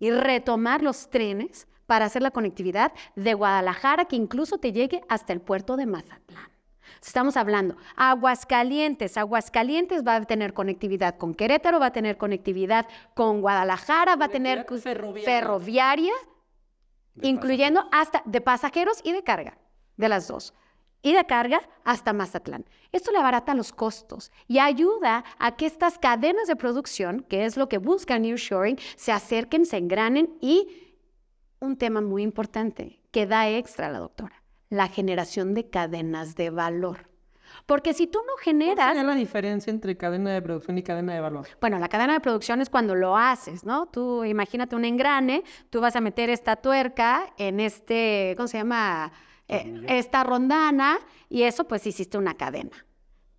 y retomar los trenes para hacer la conectividad de Guadalajara, que incluso te llegue hasta el puerto de Mazatlán. Estamos hablando, Aguascalientes va a tener conectividad con Querétaro, va a tener conectividad con Guadalajara, va a tener ferroviaria, incluyendo hasta de pasajeros y de carga, de las dos. Y de carga hasta Mazatlán. Esto le abarata los costos y ayuda a que estas cadenas de producción, que es lo que busca nearshoring, se acerquen, se engranen. Y un tema muy importante que da extra a la doctora, la generación de cadenas de valor. Porque si tú no generas... ¿Cuál es la diferencia entre cadena de producción y cadena de valor? Bueno, la cadena de producción es cuando lo haces, ¿no? Tú imagínate un engrane, tú vas a meter esta tuerca en este, ¿cómo se llama?, esta rondana, y eso pues hiciste una cadena.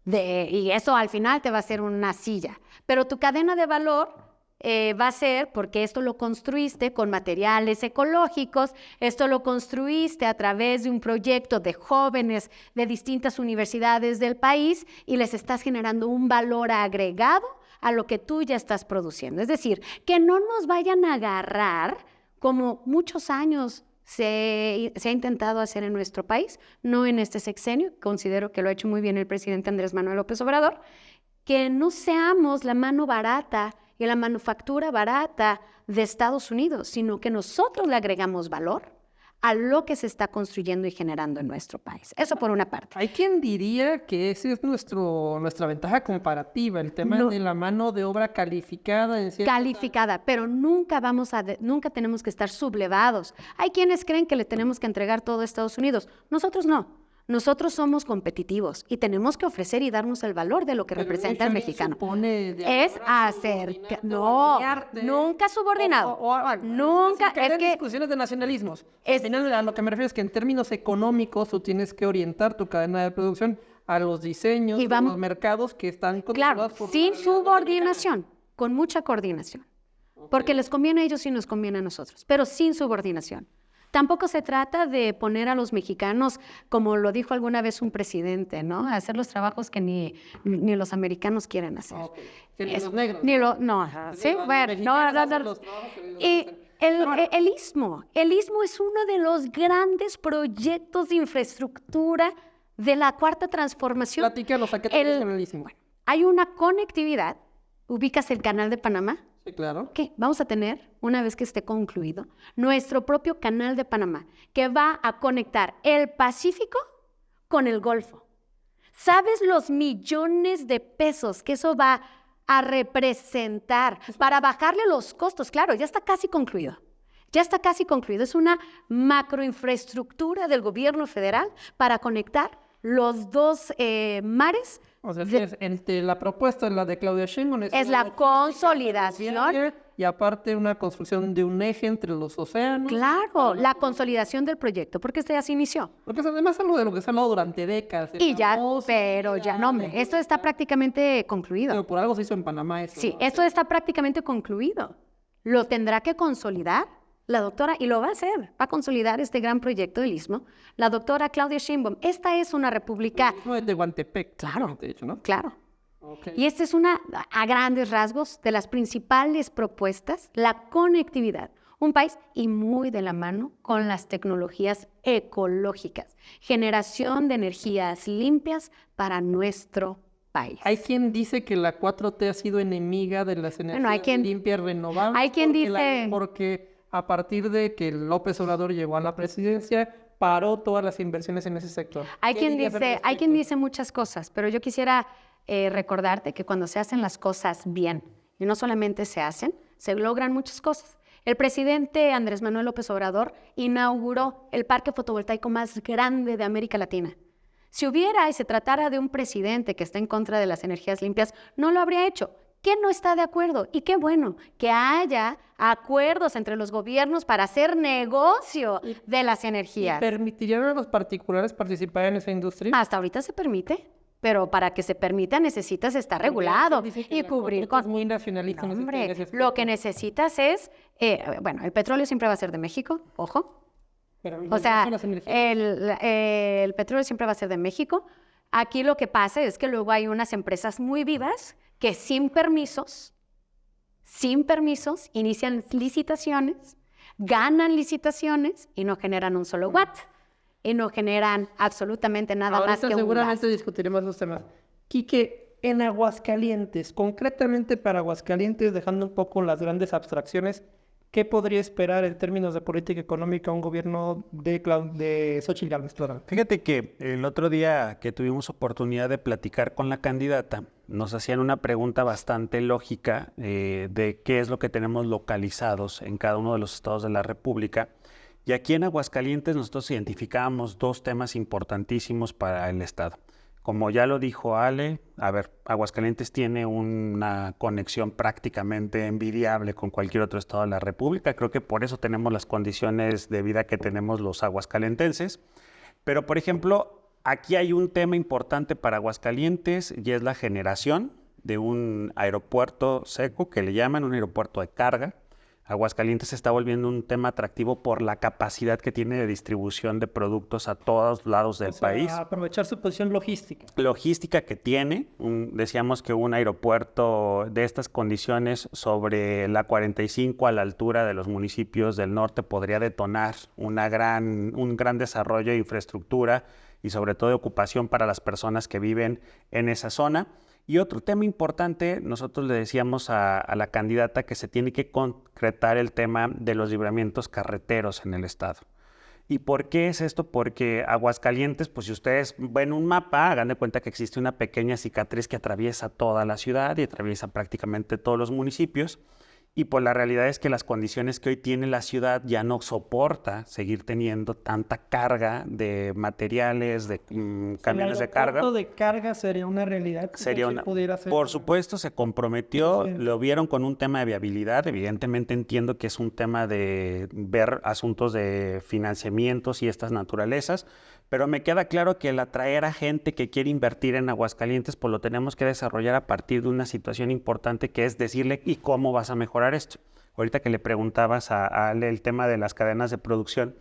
Y eso al final te va a hacer una silla. Pero tu cadena de valor va a ser porque esto lo construiste con materiales ecológicos, esto lo construiste a través de un proyecto de jóvenes de distintas universidades del país y les estás generando un valor agregado a lo que tú ya estás produciendo. Es decir, que no nos vayan a agarrar como muchos años se ha intentado hacer en nuestro país, no en este sexenio, considero que lo ha hecho muy bien el presidente Andrés Manuel López Obrador, que no seamos la mano barata y la manufactura barata de Estados Unidos, sino que nosotros le agregamos valor a lo que se está construyendo y generando en nuestro país. Eso por una parte. Hay quien diría que esa es nuestra ventaja comparativa, el tema de la mano de obra calificada. Calificada, pero nunca tenemos que estar sublevados. Hay quienes creen que le tenemos que entregar todo a Estados Unidos. Nosotros no. Nosotros somos competitivos y tenemos que ofrecer y darnos el valor de lo que representa el mexicano. Es hacer... No, nunca subordinado. Nunca. Es que discusiones de nacionalismos. Al final, a lo que me refiero es que en términos económicos tú tienes que orientar tu cadena de producción a los diseños, a los mercados que están controlados por... Claro, sin subordinación, con mucha coordinación. Porque les conviene a ellos y nos conviene a nosotros, pero sin subordinación. Tampoco se trata de poner a los mexicanos, como lo dijo alguna vez un presidente, ¿no? A hacer los trabajos que ni los americanos quieren hacer. Que ni los negros. Sí, bueno, no. Y el Istmo es uno de los grandes proyectos de infraestructura de la Cuarta Transformación. Platícanos, ¿a qué te refieres con el Istmo? Bueno, hay una conectividad, ubicas el Canal de Panamá. Sí, claro. ¿Qué? Vamos a tener, una vez que esté concluido, nuestro propio Canal de Panamá, que va a conectar el Pacífico con el Golfo. ¿Sabes los millones de pesos que eso va a representar para bajarle los costos? Claro, ya está casi concluido. Es una macroinfraestructura del gobierno federal para conectar los dos mares. O sea, entre la propuesta, la de Claudia Sheinbaum, es la consolidación. Y aparte una construcción de un eje entre los océanos. Claro, la consolidación del proyecto, porque este ya se inició. Porque además es algo de lo que se ha hablado durante décadas. Esto está prácticamente concluido. Pero por algo se hizo en Panamá eso. Sí, esto está prácticamente concluido. Lo tendrá que consolidar la doctora, y lo va a hacer, va a consolidar este gran proyecto del Istmo, la doctora Claudia Sheinbaum. Esta es una república... No es de Guantepec. Claro, De hecho, ¿no? claro. Okay. Y esta es una, a grandes rasgos, de las principales propuestas, la conectividad. Un país y muy de la mano con las tecnologías ecológicas. Generación de energías limpias para nuestro país. Hay quien dice que la 4T ha sido enemiga de las energías hay quien- limpias renovables. hay quien porque dice- porque a partir de que López Obrador llegó a la presidencia, paró todas las inversiones en ese sector. Hay ¿Qué quien dirías al dice, hay quien respecto? dice muchas cosas, pero yo quisiera recordarte que cuando se hacen las cosas bien, y no solamente se hacen, se logran muchas cosas. El presidente Andrés Manuel López Obrador inauguró el parque fotovoltaico más grande de América Latina. Si hubiera y se tratara de un presidente que está en contra de las energías limpias, no lo habría hecho. ¿Quién no está de acuerdo? Y qué bueno que haya acuerdos entre los gobiernos para hacer negocio de las energías. ¿Permitirían a los particulares participar en esa industria? Hasta ahorita se permite, pero para que se permita necesitas estar regulado Dice que y la cubrir 4T con... es muy nacionalista No, en ese hombre, aspecto. lo que necesitas es, bueno, el petróleo siempre va a ser de México, ojo. Pero O sea, las energías- el petróleo siempre va a ser de México. Aquí lo que pasa es que luego hay unas empresas muy vivas que sin permisos, inician licitaciones, ganan licitaciones y no generan un solo watt. Y no generan absolutamente nada más Ahorita que un seguramente gas. discutiremos los temas. Quique, en Aguascalientes, concretamente para Aguascalientes, dejando un poco las grandes abstracciones, ¿qué podría esperar en términos de política económica un gobierno de Xóchitl Gálvez? Perdón. Fíjate que el otro día que tuvimos oportunidad de platicar con la candidata, nos hacían una pregunta bastante lógica de qué es lo que tenemos localizados en cada uno de los estados de la República. Y aquí en Aguascalientes nosotros identificábamos dos temas importantísimos para el estado. Como ya lo dijo Ale, a ver, Aguascalientes tiene una conexión prácticamente envidiable con cualquier otro estado de la República. Creo que por eso tenemos las condiciones de vida que tenemos los aguascalentenses. Pero, por ejemplo, aquí hay un tema importante para Aguascalientes y es la generación de un aeropuerto seco, que le llaman un aeropuerto de carga. Aguascalientes se está volviendo un tema atractivo por la capacidad que tiene de distribución de productos a todos lados del O sea, país. aprovechar su posición logística. Logística que tiene, decíamos que un aeropuerto de estas condiciones sobre la 45 a la altura de los municipios del norte podría detonar un gran desarrollo de infraestructura y sobre todo de ocupación para las personas que viven en esa zona. Y otro tema importante, nosotros le decíamos a la candidata que se tiene que concretar el tema de los libramientos carreteros en el estado. ¿Y por qué es esto? Porque Aguascalientes, pues si ustedes ven un mapa, hagan de cuenta que existe una pequeña cicatriz que atraviesa toda la ciudad y atraviesa prácticamente todos los municipios. Y pues la realidad es que las condiciones que hoy tiene la ciudad ya no soporta seguir teniendo tanta carga de materiales, de camiones de carga. El aeropuerto de carga sería una realidad. que Sería se una... pudiera hacer. Por supuesto, se comprometió, Sí. lo vieron con un tema de viabilidad. Evidentemente entiendo que es un tema de ver asuntos de financiamientos y estas naturalezas, pero me queda claro que el atraer a gente que quiere invertir en Aguascalientes, pues lo tenemos que desarrollar a partir de una situación importante que es decirle, ¿y cómo vas a mejorar esto? Ahorita que le preguntabas a Ale el tema de las cadenas de producción,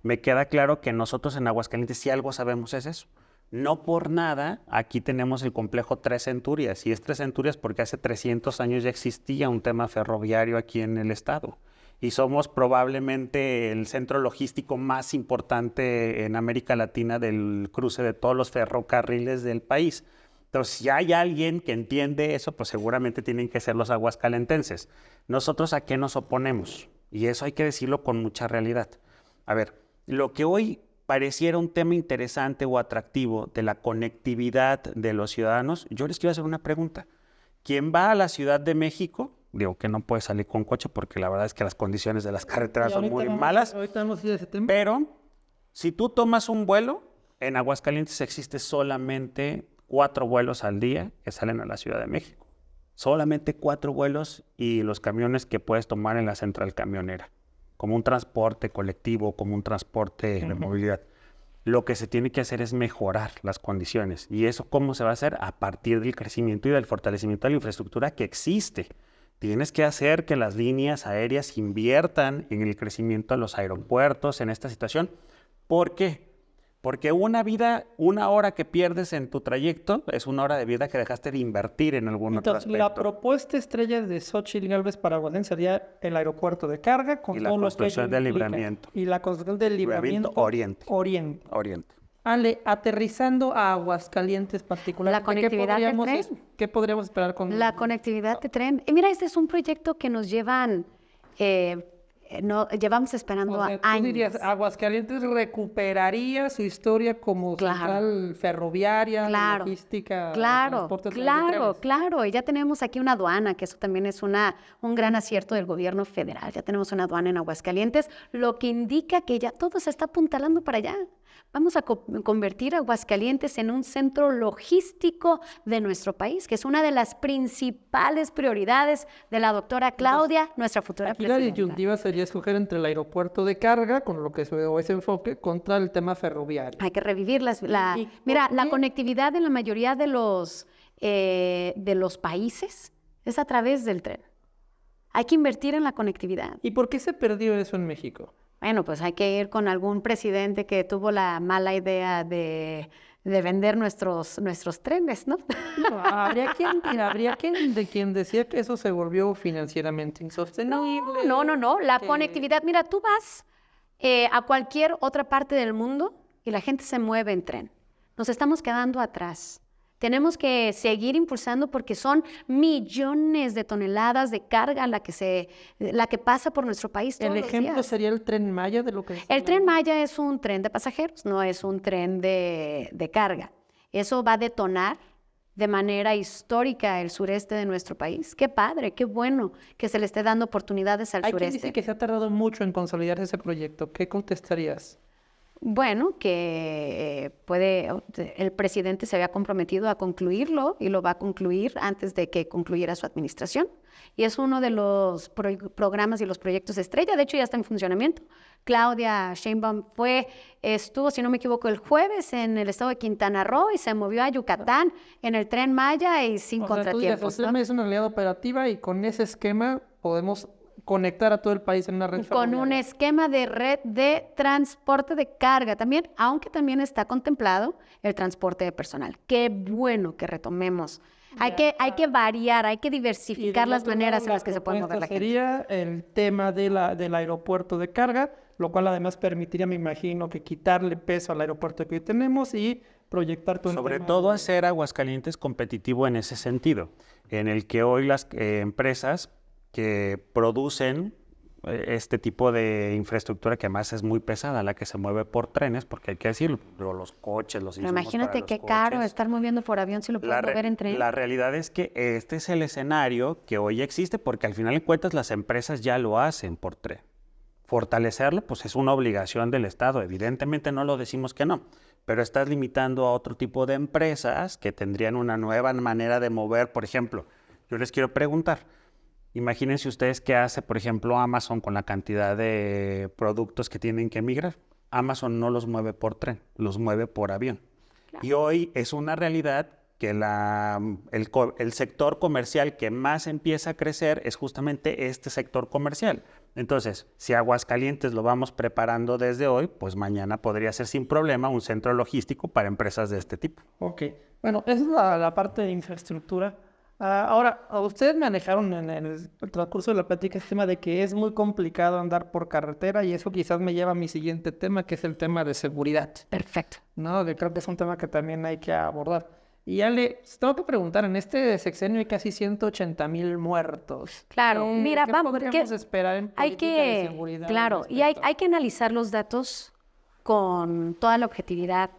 me queda claro que nosotros en Aguascalientes si algo sabemos es eso. No por nada, aquí tenemos el complejo Tres Centurias, y es Tres Centurias porque hace 300 años ya existía un tema ferroviario aquí en el estado. Y somos probablemente el centro logístico más importante en América Latina del cruce de todos los ferrocarriles del país. Entonces, si hay alguien que entiende eso, pues seguramente tienen que ser los aguascalentenses. ¿Nosotros a qué nos oponemos? Y eso hay que decirlo con mucha realidad. A ver, lo que hoy pareciera un tema interesante o atractivo de la conectividad de los ciudadanos, yo les quiero hacer una pregunta. ¿Quién va a la Ciudad de México? Digo que no puede salir con coche porque la verdad es que las condiciones de las carreteras son muy malas. Ahorita vamos a ir a ese tema. Pero si tú tomas un vuelo, en Aguascalientes existe solamente 4 vuelos al día que salen a la Ciudad de México. Solamente 4 vuelos y los camiones que puedes tomar en la central camionera, como un transporte colectivo, como un transporte de movilidad. Lo que se tiene que hacer es mejorar las condiciones. ¿Y eso cómo se va a hacer? A partir del crecimiento y del fortalecimiento de la infraestructura que existe. Tienes que hacer que las líneas aéreas inviertan en el crecimiento de los aeropuertos en esta situación. ¿Por qué? Porque una hora que pierdes en tu trayecto es una hora de vida que dejaste de invertir en algún otro Entonces, aspecto. la propuesta estrella de Xóchitl Gálvez para Aguascalientes sería el aeropuerto de carga con Y la todo lo que construcción ello del implica. libramiento. Y la construcción del libramiento Oriente. Oriente. Oriente. Ale, aterrizando a Aguascalientes particularmente, La conectividad del tren. ¿qué podríamos esperar con La conectividad de tren. Y mira, este es un proyecto que nos llevamos esperando O sea, tú años. dirías, Aguascalientes recuperaría su historia como Claro. central ferroviaria, Claro, logística, claro, transporte a través de claro, trenes? claro. Y ya tenemos aquí una aduana, que eso también es un gran acierto del gobierno federal. Ya tenemos una aduana en Aguascalientes, lo que indica que ya todo se está apuntalando para allá. Vamos a convertir a Aguascalientes en un centro logístico de nuestro país, que es una de las principales prioridades de la doctora Claudia, nuestra futura Aquí la presidenta. disyuntiva sería escoger entre el aeropuerto de carga, con lo que se ve ese enfoque, contra el tema ferroviario. Hay que revivir ¿Y mira, por la qué? conectividad en la mayoría de los países es a través del tren. Hay que invertir en la conectividad. ¿Y por qué se perdió eso en México? Bueno, pues hay que ir con algún presidente que tuvo la mala idea de vender nuestros trenes, ¿no? No, habría quien decía que eso se volvió financieramente insostenible. No. La que- conectividad, mira, tú vas a cualquier otra parte del mundo y la gente se mueve en tren. Nos estamos quedando atrás. Tenemos que seguir impulsando porque son millones de toneladas de carga la que pasa por nuestro país todos El los ejemplo días. sería el Tren Maya de lo que... El Tren Maya es un tren de pasajeros, no es un tren de carga. Eso va a detonar de manera histórica el sureste de nuestro país. Qué padre, qué bueno que se le esté dando oportunidades al Hay quien sureste. dice que se ha tardado mucho en consolidar ese proyecto. ¿Qué contestarías? Bueno, que el presidente se había comprometido a concluirlo y lo va a concluir antes de que concluyera su administración. Y es uno de los programas y los proyectos estrella. De hecho, ya está en funcionamiento. Claudia Sheinbaum estuvo, si no me equivoco, el jueves en el estado de Quintana Roo y se movió a Yucatán en el Tren Maya y sin O sea, tú dirías, contratiempos, el ¿no? Tren Maya es una realidad operativa y con ese esquema podemos conectar a todo el país en una red Con un ferroviaria. esquema de red de transporte de carga también, aunque también está contemplado el transporte de personal. Qué bueno que retomemos. Hay que variar, hay que Y del diversificar las otro maneras lado, en las la que se puede mover la propuesta gente. sería el tema del aeropuerto de carga, lo cual además permitiría, me imagino, que quitarle peso al aeropuerto que hoy tenemos y proyectar todo el Sobre tema todo de- hacer Aguascalientes competitivo en ese sentido, en el que hoy las empresas que producen este tipo de infraestructura, que además es muy pesada, la que se mueve por trenes, porque hay que decirlo, los coches, los Pero insumos imagínate para los qué caro coches. estar moviendo por avión si lo puedo mover en tren. La realidad es que este es el escenario que hoy existe, porque al final de cuentas las empresas ya lo hacen por tren. Fortalecerlo, pues es una obligación del Estado. Evidentemente no lo decimos que no, pero estás limitando a otro tipo de empresas que tendrían una nueva manera de mover. Por ejemplo, yo les quiero preguntar, imagínense ustedes qué hace, por ejemplo, Amazon con la cantidad de productos que tienen que migrar. Amazon no los mueve por tren, los mueve por avión. Claro. Y hoy es una realidad que el sector comercial que más empieza a crecer es justamente este sector comercial. Entonces, si Aguascalientes lo vamos preparando desde hoy, pues mañana podría ser sin problema un centro logístico para empresas de este tipo. Ok, bueno, esa es la parte de infraestructura. Ahora, ustedes manejaron en el transcurso de la plática este tema de que es muy complicado andar por carretera y eso quizás me lleva a mi siguiente tema, que es el tema de seguridad, Perfecto. ¿no? Creo que es un tema que también hay que abordar. Y Ale, tengo que preguntar, en este sexenio hay casi 180,000 muertos. Claro, mira, ¿qué vamos, podríamos esperar en hay política de que, seguridad al claro, y respecto? hay que analizar los datos con toda la objetividad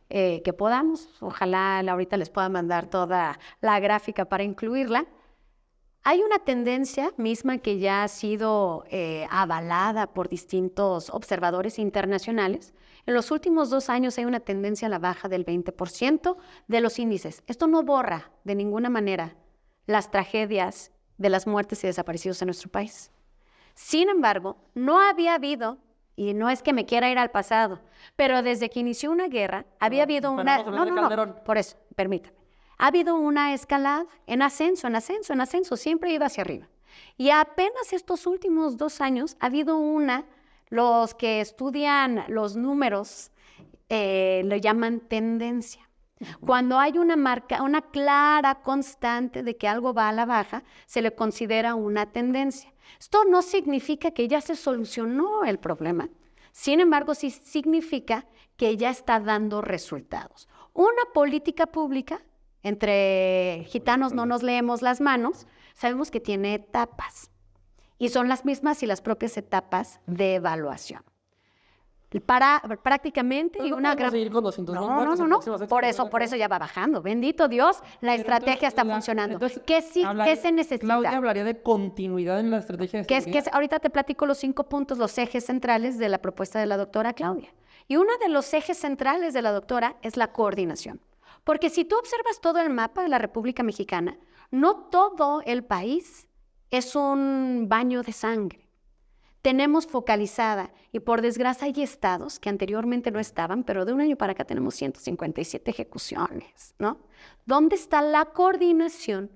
que podamos. Ojalá ahorita les pueda mandar toda la gráfica para incluirla. Hay una tendencia misma que ya ha sido avalada por distintos observadores internacionales. En los últimos 2 años hay una tendencia a la baja del 20% de los índices. Esto no borra de ninguna manera las tragedias de las muertes y desaparecidos en nuestro país. Sin embargo, no había habido, y no es que me quiera ir al pasado, pero desde que inició una guerra, había habido pero una... vamos a hablar de Calderón. por eso, permítame. Ha habido una escalada en ascenso, siempre iba hacia arriba. Y apenas estos últimos 2 años ha habido los que estudian los números lo llaman tendencia. Cuando hay una clara constante de que algo va a la baja, se le considera una tendencia. Esto no significa que ya se solucionó el problema. Sin embargo, sí significa que ya está dando resultados. Una política pública, entre gitanos no nos leemos las manos, sabemos que tiene etapas. Y son las mismas y las propias etapas de evaluación. Prácticamente y una gran... seguir con 200,000 No. muertos. Por eso ya va bajando. Bendito Dios, la estrategia está funcionando. Entonces, ¿Qué se necesita? Claudia hablaría de continuidad en la estrategia de seguridad. Ahorita te platico los 5 puntos, los ejes centrales de la propuesta de la doctora Claudia. Y uno de los ejes centrales de la doctora es la coordinación. Porque si tú observas todo el mapa de la República Mexicana, no todo el país es un baño de sangre. Tenemos focalizada, y por desgracia hay estados que anteriormente no estaban, pero de un año para acá tenemos 157 ejecuciones, ¿no? ¿Dónde está la coordinación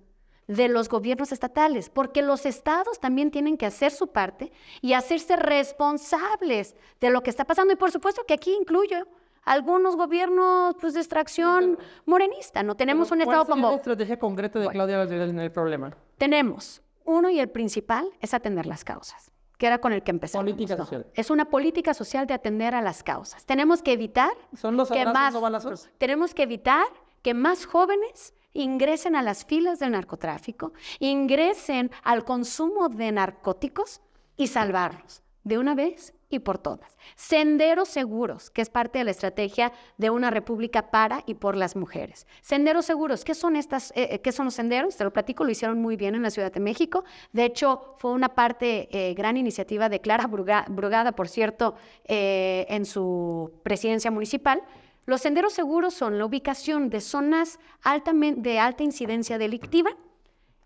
de los gobiernos estatales? Porque los estados también tienen que hacer su parte y hacerse responsables de lo que está pasando. Y por supuesto que aquí incluyo algunos gobiernos de extracción morenista. No tenemos un estado ¿Cuál sería como... la estrategia concreta de Claudia en el problema? Tenemos uno, y el principal es atender las causas, que era con el que empezamos. Política ¿no? social. Es una política social de atender a las causas. Tenemos que evitar Son los abrazos, no balazos. tenemos que evitar que más jóvenes ingresen a las filas del narcotráfico, ingresen al consumo de narcóticos y salvarlos de una vez y por todas. Senderos seguros, que es parte de la estrategia de una república para y por las mujeres. Senderos seguros, ¿qué son los senderos? Te lo platico, lo hicieron muy bien en la Ciudad de México. De hecho, fue una gran iniciativa de Clara Brugada, por cierto, en su presidencia municipal. Los senderos seguros son la ubicación de zonas de alta incidencia delictiva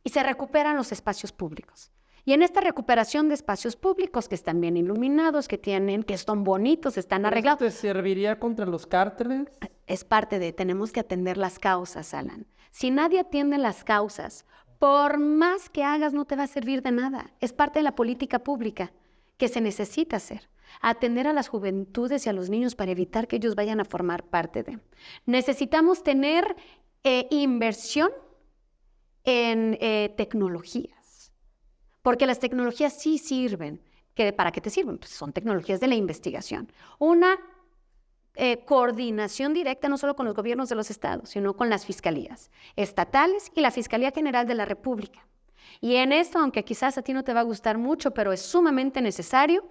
y se recuperan los espacios públicos. Y en esta recuperación de espacios públicos que están bien iluminados, que son bonitos, están arreglados. ¿Te serviría contra los cárteles? Es parte tenemos que atender las causas, Alan. Si nadie atiende las causas, por más que hagas, no te va a servir de nada. Es parte de la política pública que se necesita hacer. Atender a las juventudes y a los niños para evitar que ellos vayan a formar parte de. Necesitamos tener inversión en tecnologías. Porque las tecnologías sí sirven. ¿Para qué te sirven? Pues son tecnologías de la investigación. Una coordinación directa no solo con los gobiernos de los estados, sino con las fiscalías estatales y la Fiscalía General de la República. Y en esto, aunque quizás a ti no te va a gustar mucho, pero es sumamente necesario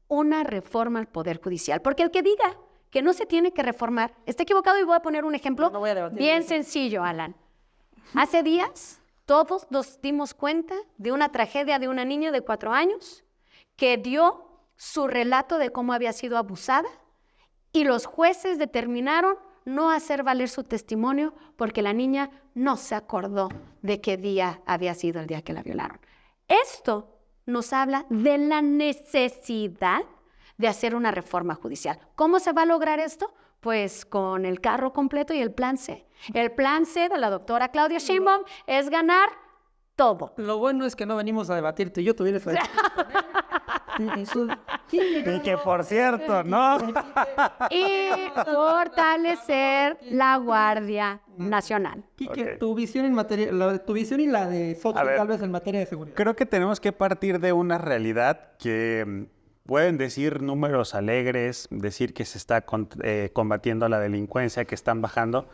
una reforma al Poder Judicial. Porque el que diga que no se tiene que reformar está equivocado, y voy a poner un ejemplo bien sencillo, Alan. Hace días todos nos dimos cuenta de una tragedia de una niña de 4 años que dio su relato de cómo había sido abusada, y los jueces determinaron no hacer valer su testimonio porque la niña no se acordó de qué día había sido el día que la violaron. Esto nos habla de la necesidad de hacer una reforma judicial. ¿Cómo se va a lograr esto? Pues con el carro completo y el plan C. El plan C de la doctora Claudia Sheinbaum es ganar todo. Lo bueno es que no venimos a debatir tú y yo, tú vienes a debatir. Y que por cierto, ¿no? Y fortalecer la Guardia Nacional. Quique, Ok. tu visión tu visión y la de Xochitl Gálvez en materia de seguridad. Creo que tenemos que partir de una realidad que pueden decir números alegres, decir que se está combatiendo la delincuencia, que están bajando,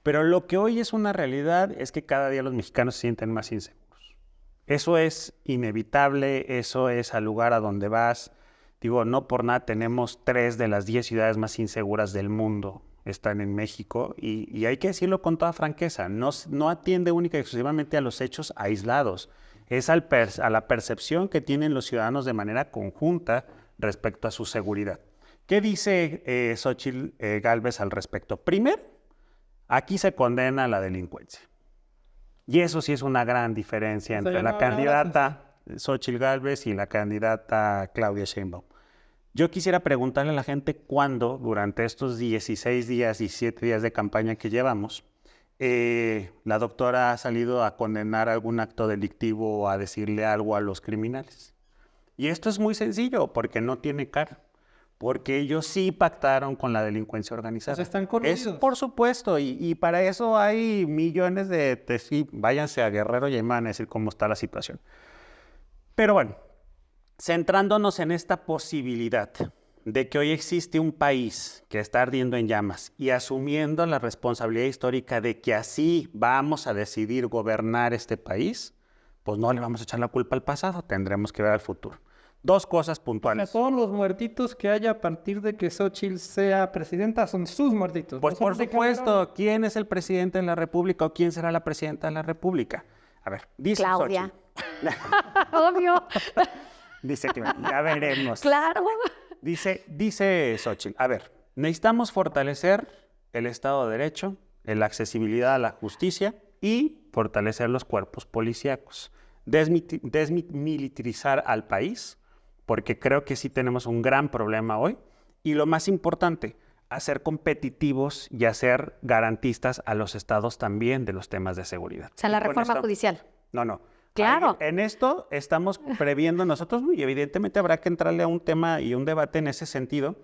pero lo que hoy es una realidad es que cada día los mexicanos se sienten más inseguros. Eso es inevitable, eso es al lugar a donde vas. Digo, no por nada tenemos 3 de las 10 ciudades más inseguras del mundo están en México, y hay que decirlo con toda franqueza, no atiende única y exclusivamente a los hechos aislados, es a la percepción que tienen los ciudadanos de manera conjunta respecto a su seguridad. ¿Qué dice Xochitl Gálvez al respecto? Primero, aquí se condena la delincuencia. Y eso sí es una gran diferencia entre la candidata Xochitl Gálvez y la candidata Claudia Sheinbaum. Yo quisiera preguntarle a la gente cuándo, durante estos 16 días, 17 días de campaña que llevamos, la doctora ha salido a condenar algún acto delictivo o a decirle algo a los criminales. Y esto es muy sencillo, porque no tiene cara. Porque ellos sí pactaron con la delincuencia organizada. Pues están coludidos. Por supuesto, y para eso hay millones de... Sí, váyanse a Guerrero y ahí me van a decir cómo está la situación. Pero bueno, centrándonos en esta posibilidad de que hoy existe un país que está ardiendo en llamas y asumiendo la responsabilidad histórica de que así vamos a decidir gobernar este país, pues no le vamos a echar la culpa al pasado, tendremos que ver al futuro. Dos cosas puntuales. Todos los muertitos que haya a partir de que Xóchitl sea presidenta son sus muertitos. Pues no son por de Calderón. supuesto, ¿quién es el presidente de la República o quién será la presidenta de la República? A ver, dice Claudia. Xóchitl. Obvio. Dice que ya veremos. Claro. Dice Xóchitl, a ver, necesitamos fortalecer el Estado de Derecho, la accesibilidad a la justicia y fortalecer los cuerpos policíacos. Desmilitarizar al país, porque creo que sí tenemos un gran problema hoy. Y lo más importante, hacer competitivos y hacer garantistas a los estados también de los temas de seguridad. O sea, la Y con reforma esto- judicial. No. Claro. En esto estamos previendo nosotros y evidentemente habrá que entrarle a un tema y un debate en ese sentido,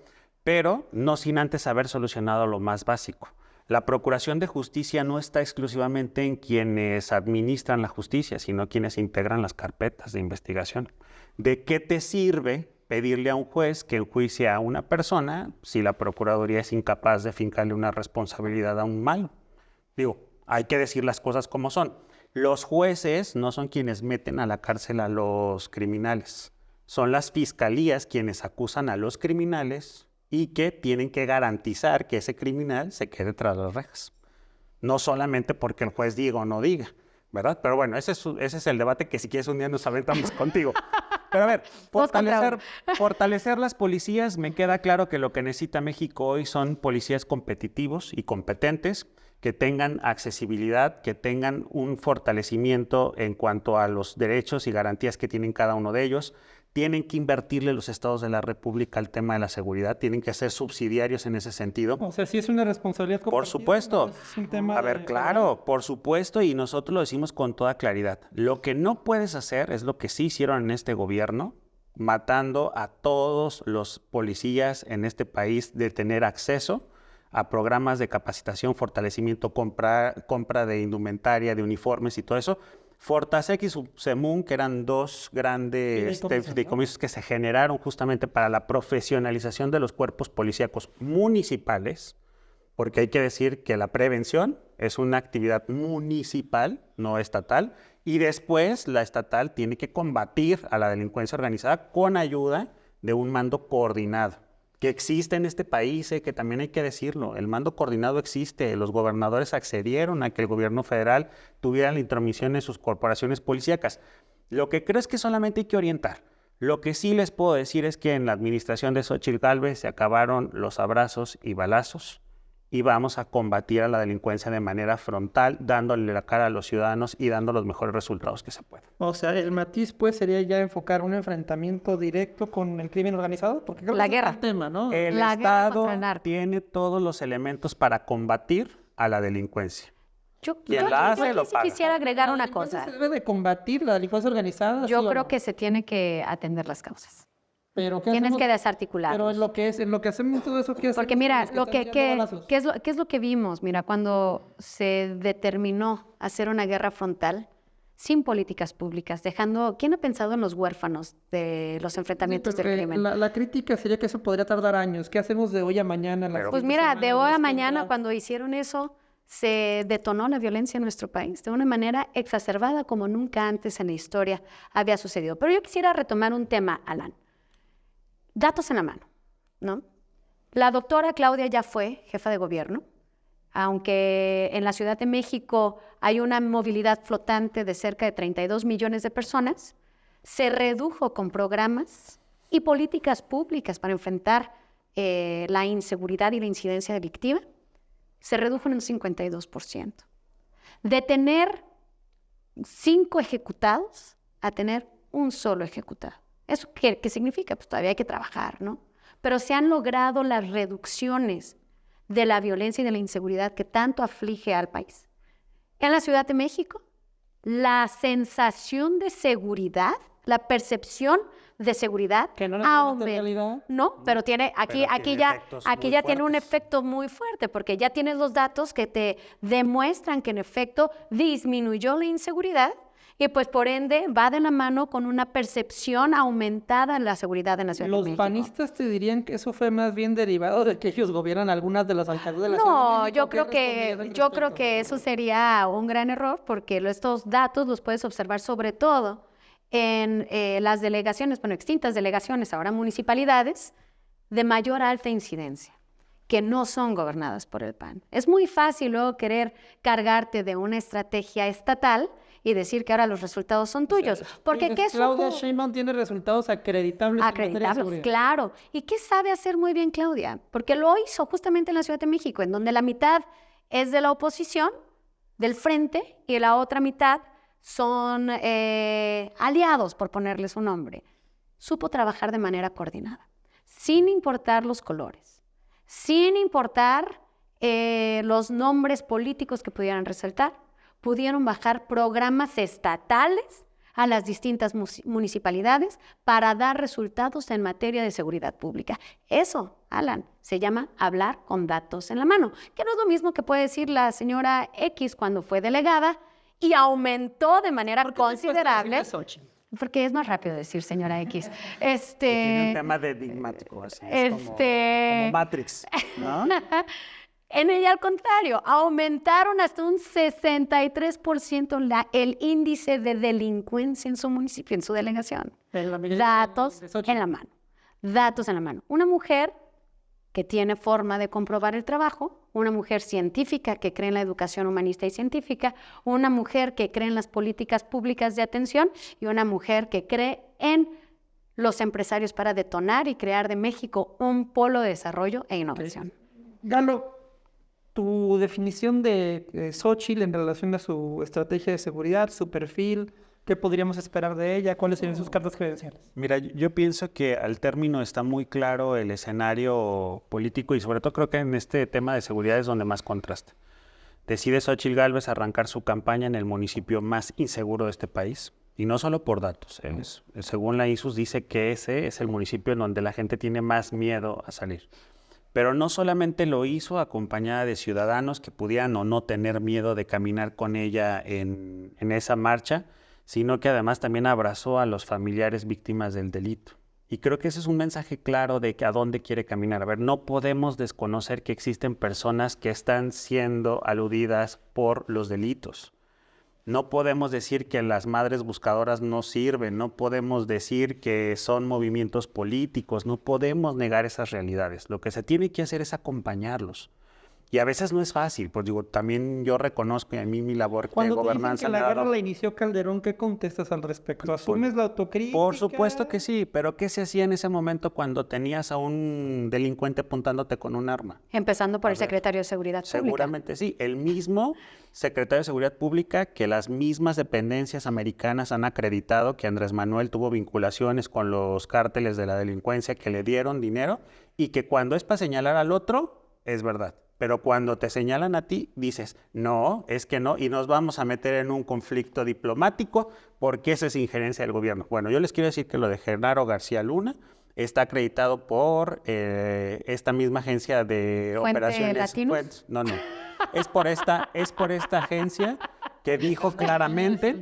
pero no sin antes haber solucionado lo más básico. La Procuración de Justicia no está exclusivamente en quienes administran la justicia, sino quienes integran las carpetas de investigación. ¿De qué te sirve pedirle a un juez que enjuicie a una persona si la Procuraduría es incapaz de fincarle una responsabilidad a un malo? Digo, hay que decir las cosas como son. Los jueces no son quienes meten a la cárcel a los criminales. Son las fiscalías quienes acusan a los criminales y que tienen que garantizar que ese criminal se quede tras las rejas. No solamente porque el juez diga o no diga, ¿verdad? Pero bueno, ese es el debate que si quieres un día nos aventamos contigo. Pero a ver, fortalecer las policías, me queda claro que lo que necesita México hoy son policías competitivos y competentes, que tengan accesibilidad, que tengan un fortalecimiento en cuanto a los derechos y garantías que tienen cada uno de ellos. Tienen que invertirle los estados de la República al tema de la seguridad, tienen que ser subsidiarios en ese sentido. O sea, sí es una responsabilidad compartida. Por supuesto. ¿No? Es un tema A ver, claro, por supuesto, y nosotros lo decimos con toda claridad. Lo que no puedes hacer es lo que sí hicieron en este gobierno, matando a todos los policías en este país de tener acceso a programas de capacitación, fortalecimiento, compra de indumentaria, de uniformes y todo eso. Fortasec y Subsemun, que eran dos grandes fideicomisos que se generaron justamente para la profesionalización de los cuerpos policíacos municipales, porque hay que decir que la prevención es una actividad municipal, no estatal, y después la estatal tiene que combatir a la delincuencia organizada con ayuda de un mando coordinado, que existe en este país, que también hay que decirlo. El mando coordinado existe. Los gobernadores accedieron a que el gobierno federal tuviera la intromisión en sus corporaciones policíacas. Lo que creo es que solamente hay que orientar. Lo que sí les puedo decir es que en la administración de Xóchitl Gálvez se acabaron los abrazos y balazos y vamos a combatir a la delincuencia de manera frontal, dándole la cara a los ciudadanos y dando los mejores resultados que se puedan. O sea, el matiz pues sería ya enfocar un enfrentamiento directo con el crimen organizado, porque creo La que ese guerra. es el tema, ¿no? El La guerra Estado contra el narco. tiene todos los elementos para combatir a la delincuencia. Yo Quien la hace, aquí lo sí paga. quisiera agregar una Entonces, cosa. ¿se debe de combatir la delincuencia organizada? Yo ¿sí o creo no? que se tiene que atender las causas. Pero ¿qué Tienes hacemos? que desarticular. Pero en lo que hacemos todo eso, ¿qué hacemos Porque con mira, los lo están que, tirando balazos? ¿qué es lo que vimos? Mira, cuando se determinó hacer una guerra frontal sin políticas públicas, dejando... ¿Quién ha pensado en los huérfanos de los enfrentamientos del crimen? La crítica sería que eso podría tardar años. ¿Qué hacemos de hoy a mañana? Pero- Pues mira, de hoy a mañana, cuando hicieron eso, se detonó la violencia en nuestro país de una manera exacerbada como nunca antes en la historia había sucedido. Pero yo quisiera retomar un tema, Alan. Datos en la mano, ¿no? La doctora Claudia ya fue jefa de gobierno, aunque en la Ciudad de México hay una movilidad flotante de cerca de 32 millones de personas, se redujo con programas y políticas públicas para enfrentar la inseguridad y la incidencia delictiva, se redujo en un 52%. De tener 5 ejecutados a tener un solo ejecutado. ¿Eso qué significa? Pues todavía hay que trabajar, ¿no? Pero se han logrado las reducciones de la violencia y de la inseguridad que tanto aflige al país. En la Ciudad de México, la sensación de seguridad, la percepción de seguridad Que no necesariamente es realidad. No, pero tiene aquí tiene efectos muy ya tiene un fuertes. efecto muy fuerte porque ya tienes los datos que te demuestran que en efecto disminuyó la inseguridad y pues por ende va de la mano con una percepción aumentada en la seguridad en la Ciudad de Los México. panistas te dirían que eso fue más bien derivado de que ellos gobiernan algunas de las alcaldías de la Ciudad de No, México. yo ¿Qué creo responderías al yo creo respecto? que eso sería un gran error porque estos datos los puedes observar sobre todo en las delegaciones, bueno, extintas delegaciones, ahora municipalidades, de mayor alta incidencia, que no son gobernadas por el PAN. Es muy fácil luego querer cargarte de una estrategia estatal y decir que ahora los resultados son tuyos. Porque ¿qué Claudia supo? Sheinbaum tiene resultados acreditables en materia de Acreditarlos, seguridad. claro. ¿Y qué sabe hacer muy bien Claudia? Porque lo hizo justamente en la Ciudad de México, en donde la mitad es de la oposición, del frente, y la otra mitad son aliados, por ponerles un nombre. Supo trabajar de manera coordinada, sin importar los colores, sin importar los nombres políticos que pudieran resaltar. Pudieron bajar programas estatales a las distintas municipalidades para dar resultados en materia de seguridad pública. Eso, Alan, se llama hablar con datos en la mano, que no es lo mismo que puede decir la señora X cuando fue delegada y aumentó de manera ¿Por qué te cuesta considerable. decirle Xochitl? Porque es más rápido decir señora X. Tiene un tema de enigmático, así es como Matrix, ¿no? En ella, al contrario, aumentaron hasta un 63% el índice de delincuencia en su municipio, en su delegación. En la medida Datos de Xochitl. en la mano. Datos en la mano. Una mujer que tiene forma de comprobar el trabajo, una mujer científica que cree en la educación humanista y científica, una mujer que cree en las políticas públicas de atención y una mujer que cree en los empresarios para detonar y crear de México un polo de desarrollo e innovación. Galo, tu definición de Xochitl en relación a su estrategia de seguridad, su perfil, ¿qué podríamos esperar de ella? ¿Cuáles serían sus cartas credenciales? Mira, yo pienso que al término está muy claro el escenario político y sobre todo creo que en este tema de seguridad es donde más contrasta. Decide Xóchitl Gálvez arrancar su campaña en el municipio más inseguro de este país y no solo por datos. Según la INSUS dice que ese es el municipio en donde la gente tiene más miedo a salir. Pero no solamente lo hizo acompañada de ciudadanos que pudieran o no tener miedo de caminar con ella en esa marcha, sino que además también abrazó a los familiares víctimas del delito. Y creo que ese es un mensaje claro de que a dónde quiere caminar. A ver, no podemos desconocer que existen personas que están siendo aludidas por los delitos. No podemos decir que las madres buscadoras no sirven, no podemos decir que son movimientos políticos, no podemos negar esas realidades. Lo que se tiene que hacer es acompañarlos. Y a veces no es fácil, pues digo, también yo reconozco y a mí mi labor de Cuando te dicen gobernanza que me la ha guerra dado... la inició Calderón, ¿qué contestas al respecto? ¿Asumes la autocrítica? Por supuesto que sí, pero ¿qué se hacía en ese momento cuando tenías a un delincuente apuntándote con un arma? Empezando por A el ver, secretario de Seguridad Pública. Seguramente sí. El mismo secretario de Seguridad Pública que las mismas dependencias americanas han acreditado que Andrés Manuel tuvo vinculaciones con los cárteles de la delincuencia que le dieron dinero y que cuando es para señalar al otro, es verdad. Pero cuando te señalan a ti, dices, no, es que no, y nos vamos a meter en un conflicto diplomático porque esa es injerencia del gobierno. Bueno, yo les quiero decir que lo de Genaro García Luna está acreditado por esta misma agencia de ¿Fuente operaciones. Latinos? No. Es por esta agencia que dijo claramente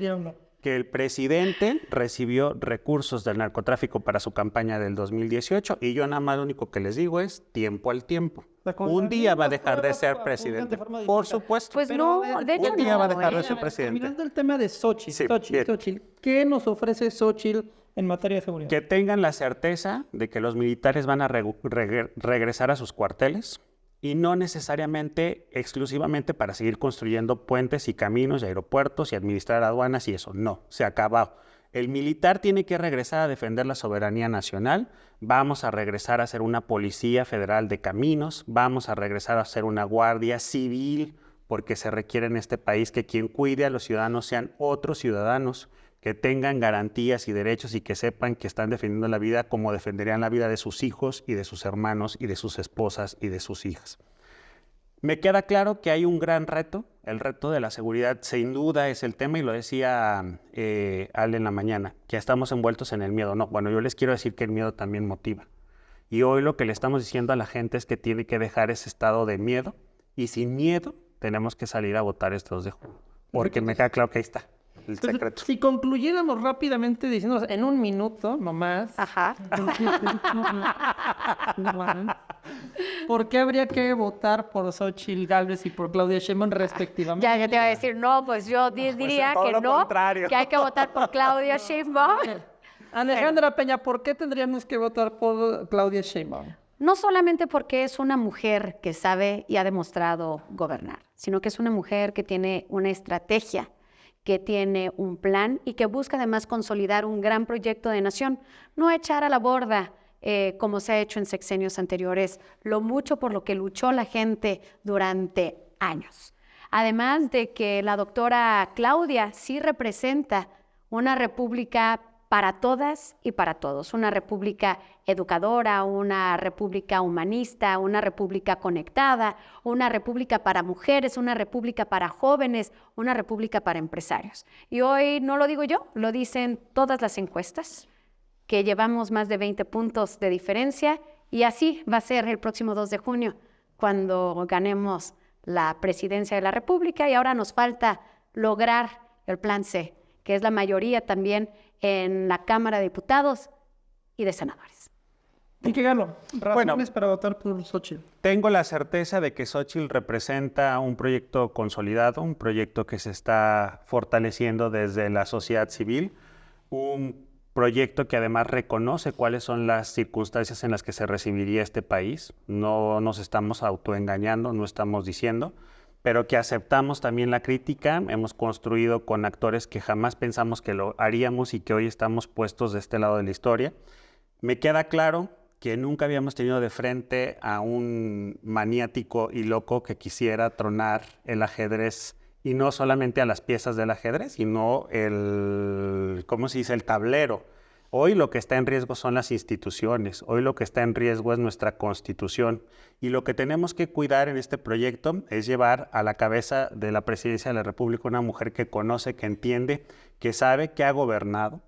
que el presidente recibió recursos del narcotráfico para su campaña del 2018 y yo nada más lo único que les digo es tiempo al tiempo. Un día va a dejar de ser presidente. Por supuesto. Pues no, de hecho un día va a dejar no, de ser presidente. Terminando el tema de Xochitl, Sí, Xochitl, bien. Xochitl, ¿qué nos ofrece Xochitl en materia de seguridad? Que tengan la certeza de que los militares van a regresar a sus cuarteles y no necesariamente exclusivamente para seguir construyendo puentes y caminos y aeropuertos y administrar aduanas y eso. No, se acabó. El militar tiene que regresar a defender la soberanía nacional, vamos a regresar a ser una policía federal de caminos, vamos a regresar a ser una guardia civil, porque se requiere en este país que quien cuide a los ciudadanos sean otros ciudadanos, que tengan garantías y derechos y que sepan que están defendiendo la vida como defenderían la vida de sus hijos y de sus hermanos y de sus esposas y de sus hijas. Me queda claro que hay un gran reto El reto de la seguridad sin duda es el tema y lo decía Ale en la mañana, que estamos envueltos en el miedo. No, bueno, yo les quiero decir que el miedo también motiva. Y hoy lo que le estamos diciendo a la gente es que tiene que dejar ese estado de miedo y sin miedo tenemos que salir a votar este 2 de junio. Porque me queda claro que ahí está el Entonces, secreto. si concluyéramos rápidamente diciendo en un minuto nomás, Ajá. ¿por qué habría que votar por Xóchitl Gálvez y por Claudia Sheinbaum respectivamente? Ya te iba a decir, no, pues yo diría todo que lo no, contrario. que hay que votar por Claudia Sheinbaum. Alejandra Peña, ¿por qué tendríamos que votar por Claudia Sheinbaum? No solamente porque es una mujer que sabe y ha demostrado gobernar, sino que es una mujer que tiene una estrategia, que tiene un plan y que busca además consolidar un gran proyecto de nación, no echar a la borda, como se ha hecho en sexenios anteriores, lo mucho por lo que luchó la gente durante años. Además de que la doctora Claudia sí representa una república para todas y para todos, una república educadora, una república humanista, una república conectada, una república para mujeres, una república para jóvenes, una república para empresarios. Y hoy no lo digo yo, lo dicen todas las encuestas, que llevamos más de 20 puntos de diferencia y así va a ser el próximo 2 de junio, cuando ganemos la presidencia de la República y ahora nos falta lograr el Plan C, que es la mayoría también en la Cámara de Diputados y de Senadores. ¿Y qué ganó? Razones Bueno, para votar por Xóchitl. Tengo la certeza de que Xóchitl representa un proyecto consolidado, un proyecto que se está fortaleciendo desde la sociedad civil, un proyecto que además reconoce cuáles son las circunstancias en las que se recibiría este país. No nos estamos autoengañando, no estamos diciendo, pero que aceptamos también la crítica. Hemos construido con actores que jamás pensamos que lo haríamos y que hoy estamos puestos de este lado de la historia. Me queda claro que nunca habíamos tenido de frente a un maniático y loco que quisiera tronar el ajedrez, y no solamente a las piezas del ajedrez, sino ¿cómo se dice?, el tablero. Hoy lo que está en riesgo son las instituciones, hoy lo que está en riesgo es nuestra Constitución, y lo que tenemos que cuidar en este proyecto es llevar a la cabeza de la presidencia de la República una mujer que conoce, que entiende, que sabe, que ha gobernado,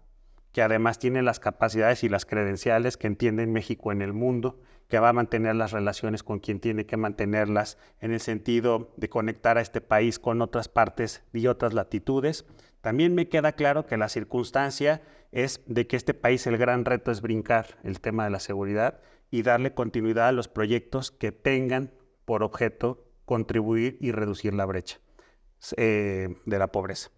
que además tiene las capacidades y las credenciales, que entiende México en el mundo, que va a mantener las relaciones con quien tiene que mantenerlas en el sentido de conectar a este país con otras partes y otras latitudes. También me queda claro que la circunstancia es de que este país el gran reto es brincar el tema de la seguridad y darle continuidad a los proyectos que tengan por objeto contribuir y reducir la brecha de la pobreza.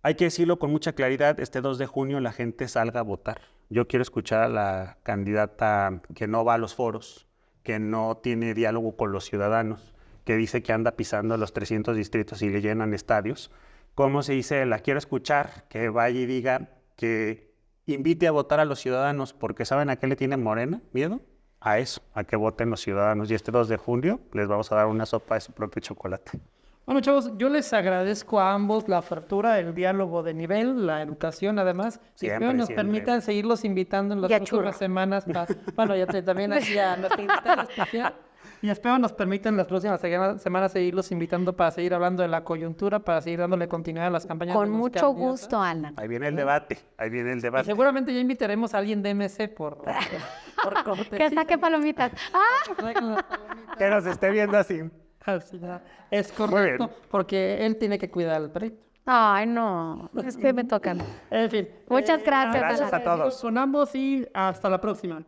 Hay que decirlo con mucha claridad, este 2 de junio la gente salga a votar. Yo quiero escuchar a la candidata que no va a los foros, que no tiene diálogo con los ciudadanos, que dice que anda pisando los 300 distritos y le llenan estadios. ¿Cómo se dice? La quiero escuchar, que vaya y diga, que invite a votar a los ciudadanos, porque ¿saben a qué le tiene Morena miedo? A eso, a que voten los ciudadanos. Y este 2 de junio les vamos a dar una sopa de su propio chocolate. Bueno, chavos, yo les agradezco a ambos la apertura, el diálogo de nivel, la educación, además. Y espero nos permitan seguirlos invitando en las próximas semanas. Bueno, ya también aquí a nuestra invitada especial. Y espero nos permitan las próximas semanas seguirlos invitando para seguir hablando de la coyuntura, para seguir dándole continuidad a las campañas. Con mucho gusto, Alan. Ahí viene el debate, ahí viene el debate. Y seguramente ya invitaremos a alguien de MC por cortesía. Que saque palomitas. Que nos esté viendo así. Es correcto, porque él tiene que cuidar el proyecto. Ay, no, es que me tocan. En fin. Muchas gracias. Gracias a todos. Con ambos y hasta la próxima.